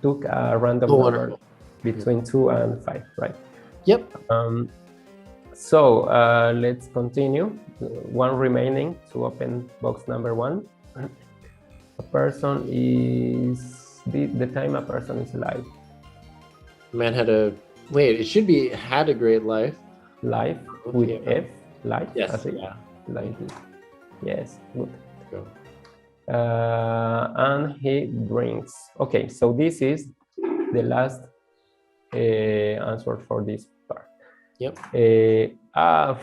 took a random number between 2 and 5, right? Yep. So let's continue. One remaining to open box number 1. A person is the time a person is alive. Man had a wait. It should be had a great life. Life with Yeah. F. Life. Yes. As in Yeah. life. Yes. Good. Go. And he drinks. Okay, so this is the last answer for this part. Yep. I-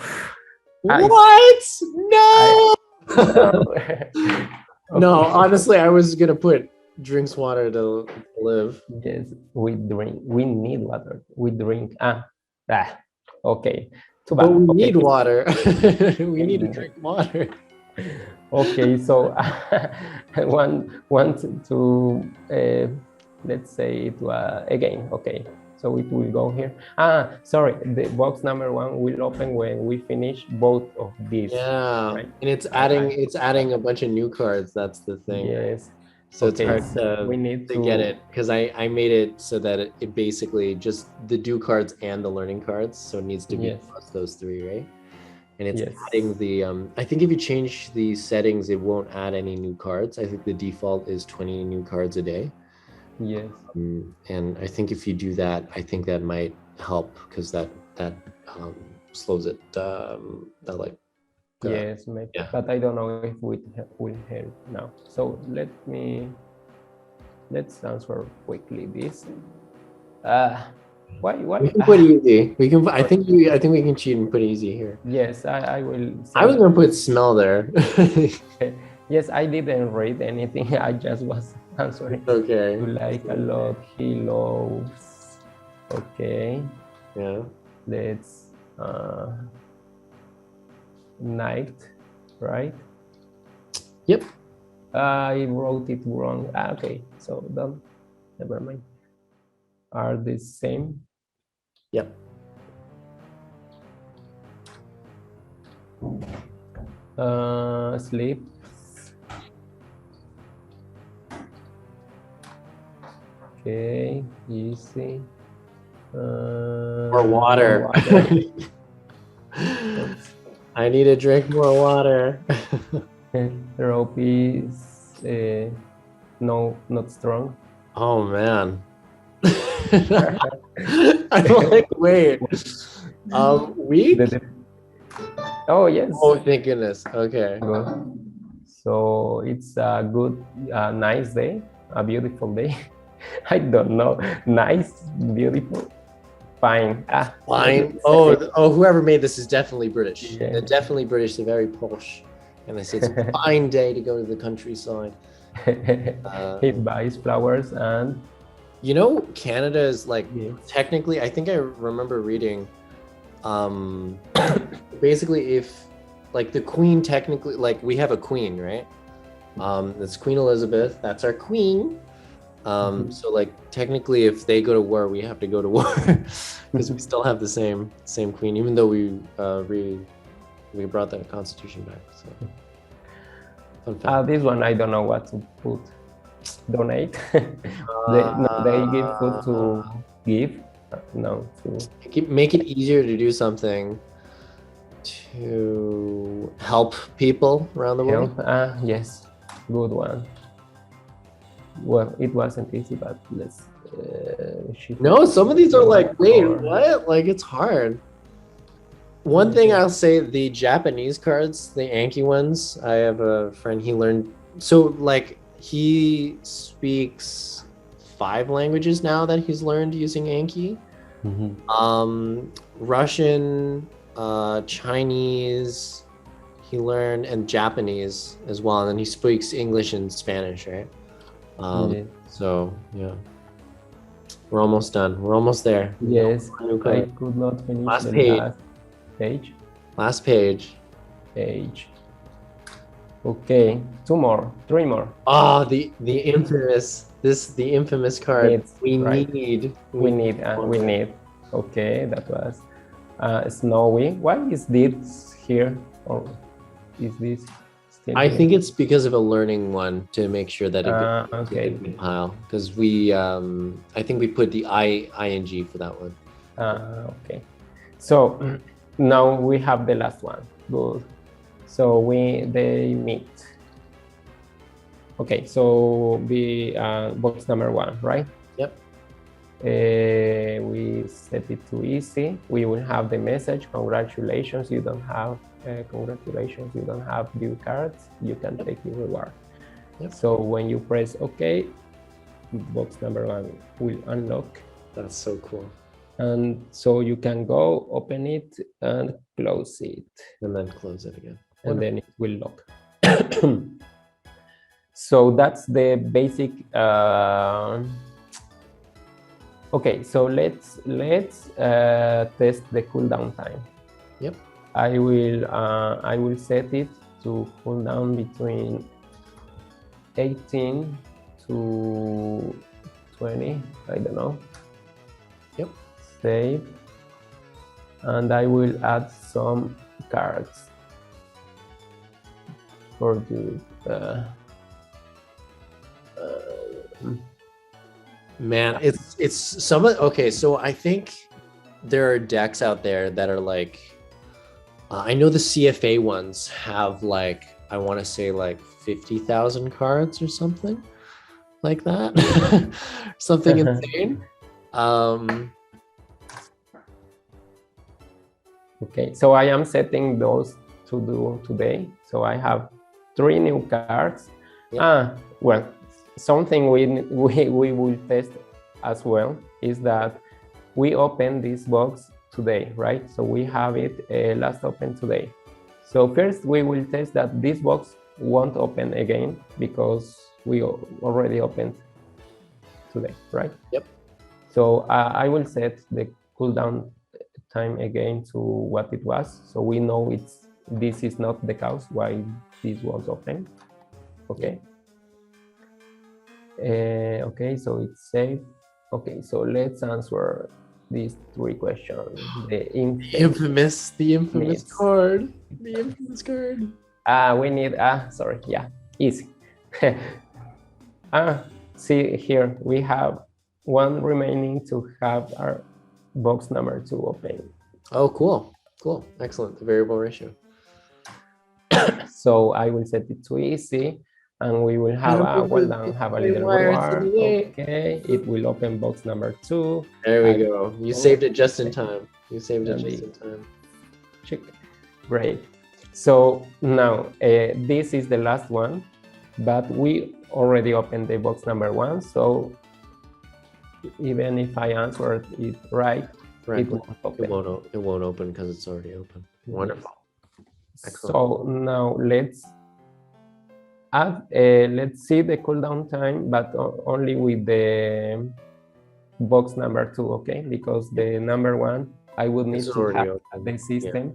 What? No. No, Okay. honestly, I was gonna put drinks water to live. Yes, we drink. We need water. We drink. Okay. Too But bad. we Okay. need water. We need to drink water. Okay. So want to let's say it again. Okay. So it will go here. Sorry. The box number 1 will open when we finish both of these. Yeah, Right. and it's adding a bunch of new cards. That's the thing. Yes. So Okay, it's hard we need to get it because I made it so that it basically just the do cards and the learning cards. So it needs to be Yes. plus those 3, right? And it's Yes. adding the I think if you change the settings, it won't add any new cards. I think the default is 20 new cards a day. Yes. And I think if you do that, I think that might help because that slows it. That like Yes, maybe. yeah. But I don't know if we will help now. So let's answer quickly this. Why? We can put easy. We can. I think we can cheat and put easy here. Yes, I will. I was gonna put smell there. Yes, I didn't read anything. I just was answering. Okay. You like a lot. He loves. Okay. Yeah. Let's night, right? Yep. I wrote it wrong. Okay, so don't. Never mind. Are the same? Yep. Sleep. Okay, easy. Or water. water. I need to drink more water. Rope is no, not strong. Oh man. I'm like, wait. Weak? Oh yes. Oh, thank goodness. Okay. Good. So it's a good, nice day, a beautiful day. I don't know. Nice, beautiful, fine. Fine. Oh, whoever made this is definitely British. Yeah. They're definitely British. They're very posh. And they say it's a fine day to go to the countryside. He buys flowers and You know, Canada is like yes. technically, I think I remember reading, basically if like the queen technically, like we have a queen, right? That's Queen Elizabeth. That's our queen. So like technically if they go to war, we have to go to war because we still have the same queen, even though we brought that constitution back. So fun fact. This one I don't know what to put. Donate. They give food to give. No, to Make it easier to do something to help people around the world. help. Yes, good one. Well, it wasn't easy, but let's. No, some of these are like, wait, Or- what? Like it's hard. One thing I'll say, the Japanese cards, the Anki ones, I have a friend, he learned, so like he speaks 5 languages now that he's learned using Anki. Russian, Chinese, he learned, and Japanese as well. And then he speaks English and Spanish, right? Yeah. So yeah, we're almost done. We're almost there. Yes, New I card. could not finish Last the page. last page. Last page. Okay, 2 more, 3 more. Oh, the infamous card. Needs, we right. need. We need. Okay, that was snowy. Why is this here, or is this still? I here? think it's because of a learning one to make sure that it Okay. can compile. Because we, I think we put the ing for that one. Okay. So now we have the last one. Good. So they meet. Okay, so be box number 1, right? Yep. We set it to easy. We will have the message, congratulations, you don't have view cards, you can take your reward. Yep. So when you press OK, box number 1 will unlock. That's so cool. And so you can go open it and close it. And then close it again. And then it will lock. So that's the basic. Okay, so let's test the cooldown time. Yep. I will set it to cool down between 18 to 20. I don't know. Yep. Save. And I will add some cards for you. Man, it's some of okay. So I think there are decks out there that are like, I know the CFA ones have like, I want to say like 50,000 cards or something like that, something insane. Okay, so I am setting those to do today. So I have 3 new cards. Yep. Well, something we will test as well is that we open this box today, right? So we have it last open today. So first we will test that this box won't open again because we already opened today, right? Yep. So I will set the cooldown time again to what it was, so we know this is not the cause why this was open. Okay. Okay, so it's safe. Okay, so let's answer these 3 questions. The infamous card. The infamous card. We need sorry, yeah, easy. See here, we have 1 remaining to have our box number 2 open. Oh, cool. Cool. Excellent. The variable ratio. So I will set it to easy and we will have a little reward. Okay, it will open box number 2. There we go. You saved it just in time. Check. Great. So now this is the last one, but we already opened the box number 1. So even if I answered it right, it won't open. It won't open because it's already open. Wonderful. Excellent. So now let's see the cooldown time, but only with the box number 2, okay? Because the number 1, I would need to have the system.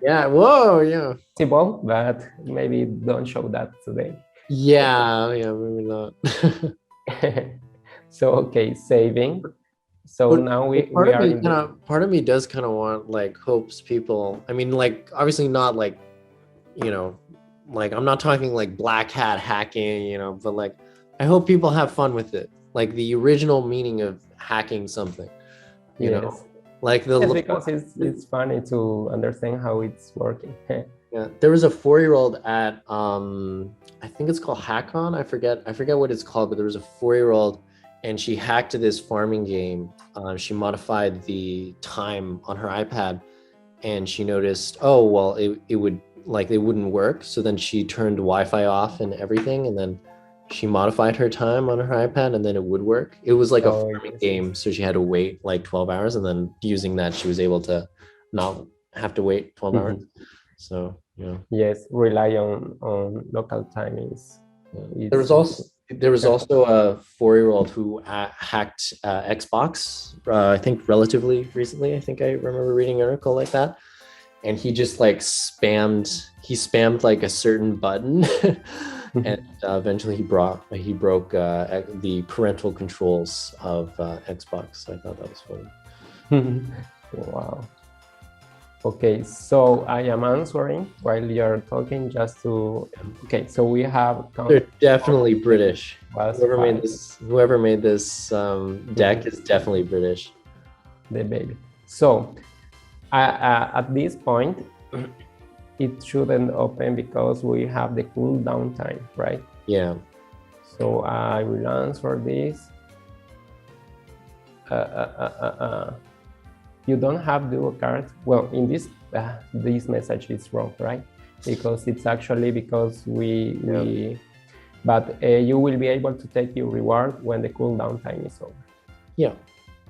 Yeah. Whoa. Yeah. Possible, but maybe don't show that today. Yeah. Maybe not. So okay, saving. So but now we are part of me does kind of want, like, hopes people, I mean, like, obviously not like, you know, like, I'm not talking like black hat hacking, you know, but like, I hope people have fun with it, like the original meaning of hacking something, you know, like because it's funny to understand how it's working. Yeah, there was a 4-year-old at I think it's called Hackon. I forget what it's called, but there was a 4-year-old and she hacked this farming game. She modified the time on her iPad and she noticed, oh, well, it would, like, it wouldn't work. So then she turned Wi-Fi off and everything. And then she modified her time on her iPad and then it would work. It was like a farming game. So she had to wait like 12 hours. And then using that, she was able to not have to wait 12 hours. So, you know. Yes, rely on local timings. Yeah. There was also a 4-year-old who hacked Xbox, I think relatively recently. I think I remember reading an article like that. And he just like spammed like a certain button and eventually he broke the parental controls of Xbox. So I thought that was funny. Wow. Okay, so I am answering while you're talking just to... Okay, so we have... They're definitely British. Whoever made this deck is definitely British. The baby. So at this point, it shouldn't open because we have the cooldown time, right? Yeah. So I will answer this. You don't have dual cards. Well, in this message is wrong, right? Because it's actually because but you will be able to take your reward when the cooldown time is over. Yeah.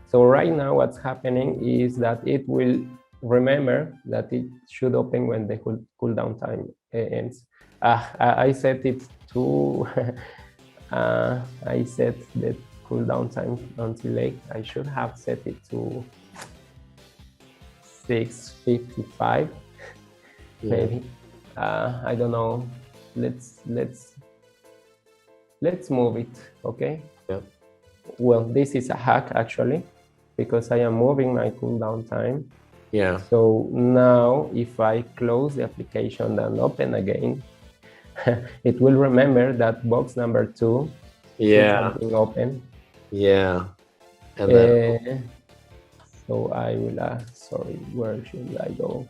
So right now what's happening is that it will remember that it should open when the cooldown time ends. I set it to, I set the cooldown time until 8. I should have set it to 6:55, maybe. I don't know. Let's move it, okay? Yeah. Well, this is a hack actually, because I am moving my cooldown time. Yeah. So now if I close the application and open again, it will remember that box number 2 Yeah. something open. Yeah. And then so I will sorry, where should I go?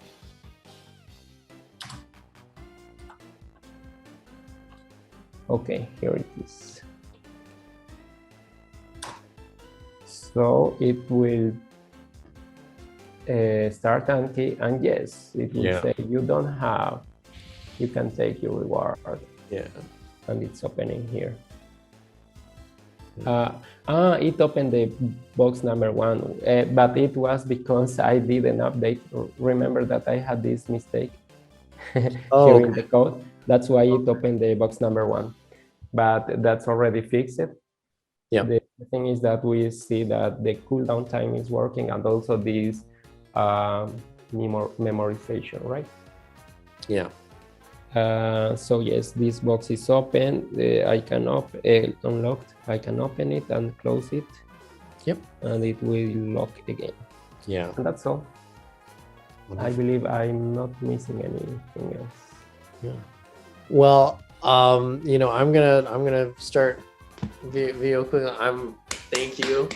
Okay, here it is. So it will start Anki, and yes, it will say you don't have, you can take your reward. Yeah. And it's opening here. It opened the box number 1, but it was because I did an update. Remember that I had this mistake here in the code. That's why it opened the box number 1, but that's already fixed. Yeah. The thing is that we see that the cooldown time is working, and also this memorization, right? Yeah. So yes, this box is open. I can unlocked. I can open it and close it. Yep. And it will lock again. Yeah. And that's all. Wonderful. I believe I'm not missing anything else. Yeah. Well, you know, I'm gonna start video quickly. Thank you.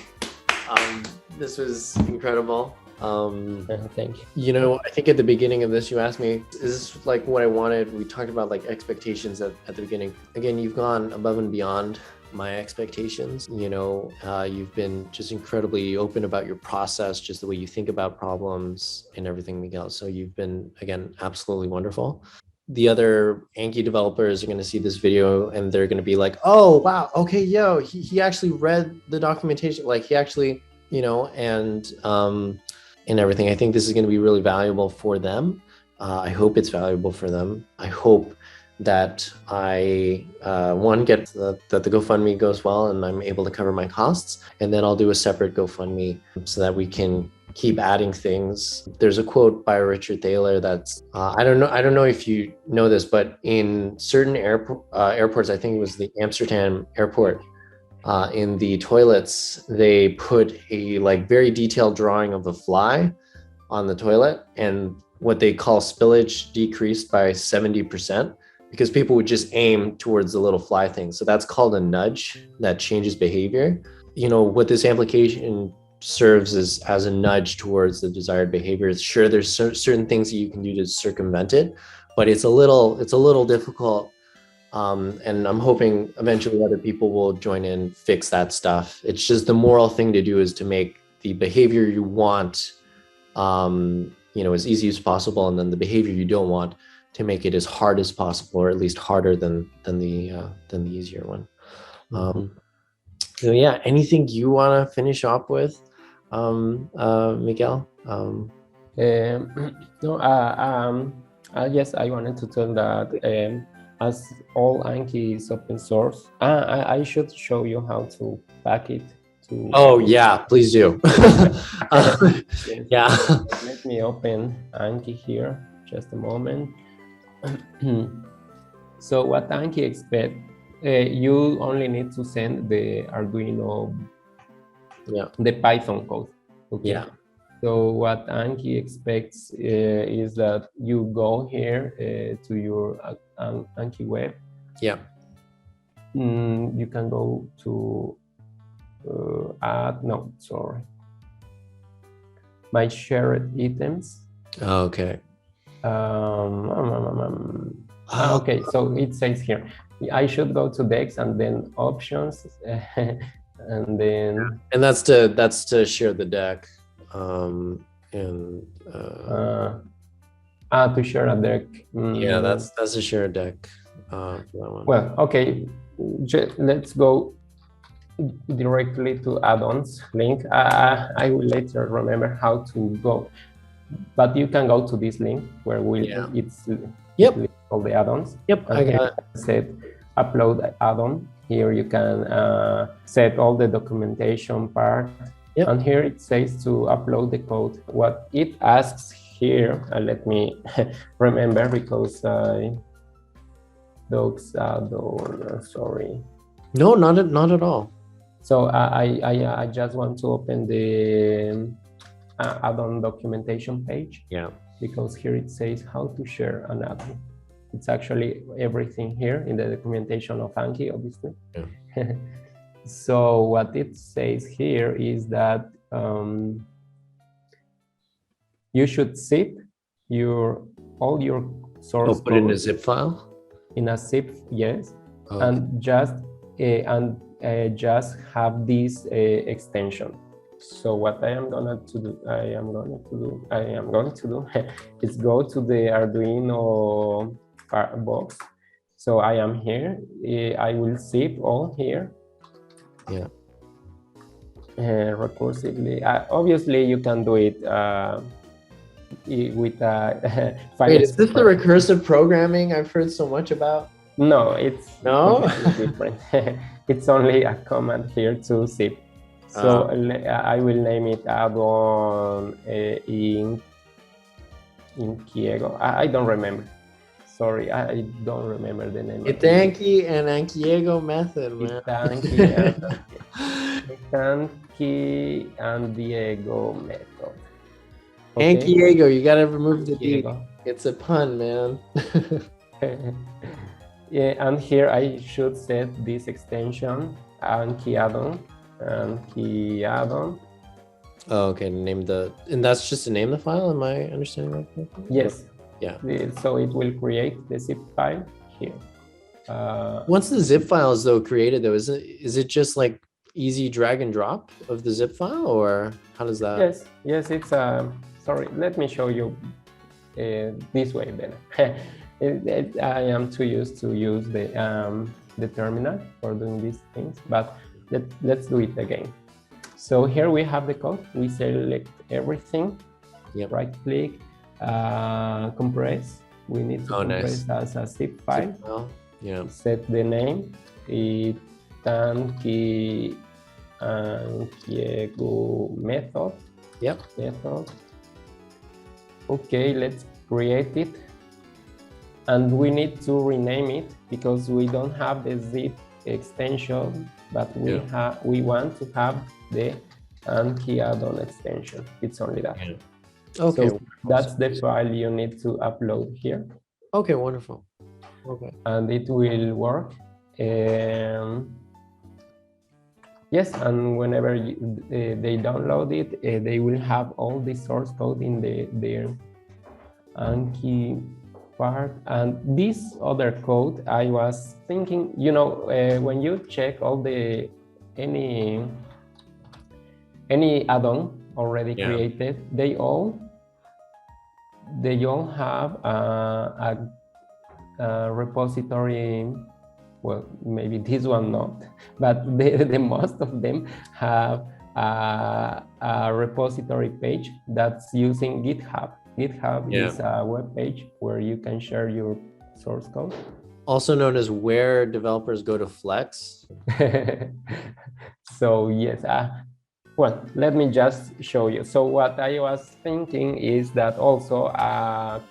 This was incredible. Thank you. You know, I think at the beginning of this, you asked me, is this like what I wanted? We talked about like expectations at the beginning. Again, you've gone above and beyond my expectations. You know, you've been just incredibly open about your process, just the way you think about problems and everything, Miguel. So you've been, again, absolutely wonderful. The other Anki developers are going to see this video and they're going to be like, oh, wow, okay, yo, he actually read the documentation. Like he actually, you know, and everything. I think this is going to be really valuable for them. I hope it's valuable for them. I hope that I, get that the GoFundMe goes well and I'm able to cover my costs. And then I'll do a separate GoFundMe so that we can keep adding things. There's a quote by Richard Thaler that's, I don't know if you know this, but in certain airports, I think it was the Amsterdam airport, in the toilets, they put a like very detailed drawing of a fly on the toilet, and what they call spillage decreased by 70% because people would just aim towards the little fly thing. So that's called a nudge that changes behavior. You know, what this application serves as a nudge towards the desired behavior. Sure, there's certain things that you can do to circumvent it, but it's a little difficult. And I'm hoping eventually other people will join in, fix that stuff. It's just the moral thing to do is to make the behavior you want, you know, as easy as possible, and then the behavior you don't want to make it as hard as possible, or at least harder than the easier one. So yeah, anything you want to finish up with, Miguel? No. Yes, I wanted to tell that. As all Anki is open source, I should show you how to pack it. Oh yeah, please do. Yes. Yeah. Let me open Anki here. Just a moment. So what Anki expect? You only need to send the Arduino, the Python code. Okay. Yeah. So what Anki expects is that you go here to your Anki web. Yeah. You can go to my shared items. Okay. Okay, so it says here, I should go to Dex and then options, and then And that's to share the deck. And to share a deck. yeah, that's to share a deck. For that one. Well, okay, let's go directly to add-ons link. I will later remember how to go, but you can go to this link where it's all the add-ons. Yep, and I here got it. you can set upload add-on. Here you can set all the documentation part. Yep. And here it says to upload the code. What it asks here, let me remember because docs add-on, sorry. No, not at all. So I just want to open the add-on documentation page. Yeah. Because here it says how to share an add-on. It's actually everything here in the documentation of Anki, obviously. Yeah. So what it says here is that you should zip all your source put it in a zip file? In a zip, yes. Oh, and just have this extension. So what I am going to do is go to the Arduino box. So I am here. I will zip all here. Yeah. Recursively. Obviously, you can do it with Wait, is this the recursive programming I've heard so much about? No, it's different. It's only a command here to zip. So I will name it add-on Ankiego. I don't remember. Sorry, I don't remember the name. Itanki and Ankiego method, man. Itanki and Diego method. Okay. Ankiego, you gotta remove the D. It's a pun, man. Yeah, and here I should set this extension Ankiado. Oh, okay. And that's just to name the file. Am I understanding that correctly? Yes. Yeah. So it will create the zip file here. Once the zip file is created, though, is it just like easy drag and drop of the zip file, or how does that? Yes. It's sorry. Let me show you this way then. I am too used to use the terminal for doing these things, but let's do it again. So here we have the code. We select everything. Yep. Right click, compress. We need to compress as a zip file. Yeah. Set the name. Itanki Ankiego method. Yep. Method. Okay, let's create it. And we need to rename it because we don't have the zip extension, but we want to have the Anki add-on extension. It's only that. Yeah. Okay. So that's the file you need to upload here. Okay, wonderful. Okay. And it will work. Yes, and whenever they download it, they will have all the source code in their Anki part. And this other code, I was thinking, when you check all any add-on already created, they all have a repository. Well, maybe this one not, but the most of them have a repository page that's using GitHub. GitHub is a web page where you can share your source code. Also known as where developers go to flex. So yes, well, let me just show you. So what I was thinking is that also add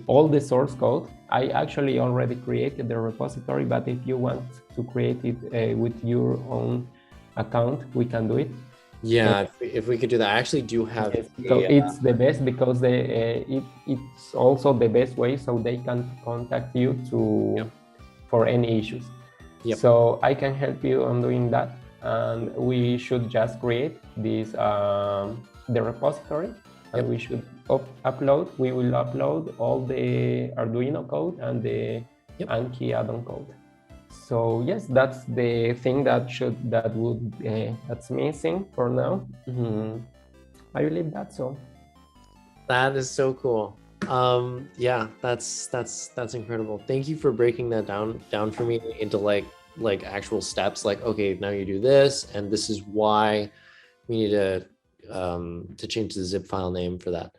all the source code. I actually already created the repository, but if you want to create it with your own account, we can do it. Yeah, if we could do that. I actually do have it. So it's the best because it's also the best way so they can contact you for any issues. Yep. So I can help you on doing that. And we should just create this the repository and we should upload. We will upload all the Arduino code and the Anki add-on code. So yes, that's the thing that's missing for now. I believe that's all. That is so cool. Yeah, that's incredible. Thank you for breaking that down for me into like actual steps. Like, okay, now you do this, and this is why we need to change the zip file name for that.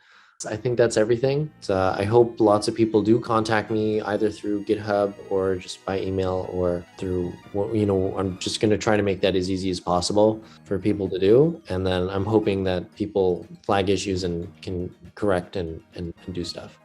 I think that's everything. I hope lots of people do contact me either through GitHub or just by email or through, I'm just going to try to make that as easy as possible for people to do. And then I'm hoping that people flag issues and can correct and do stuff.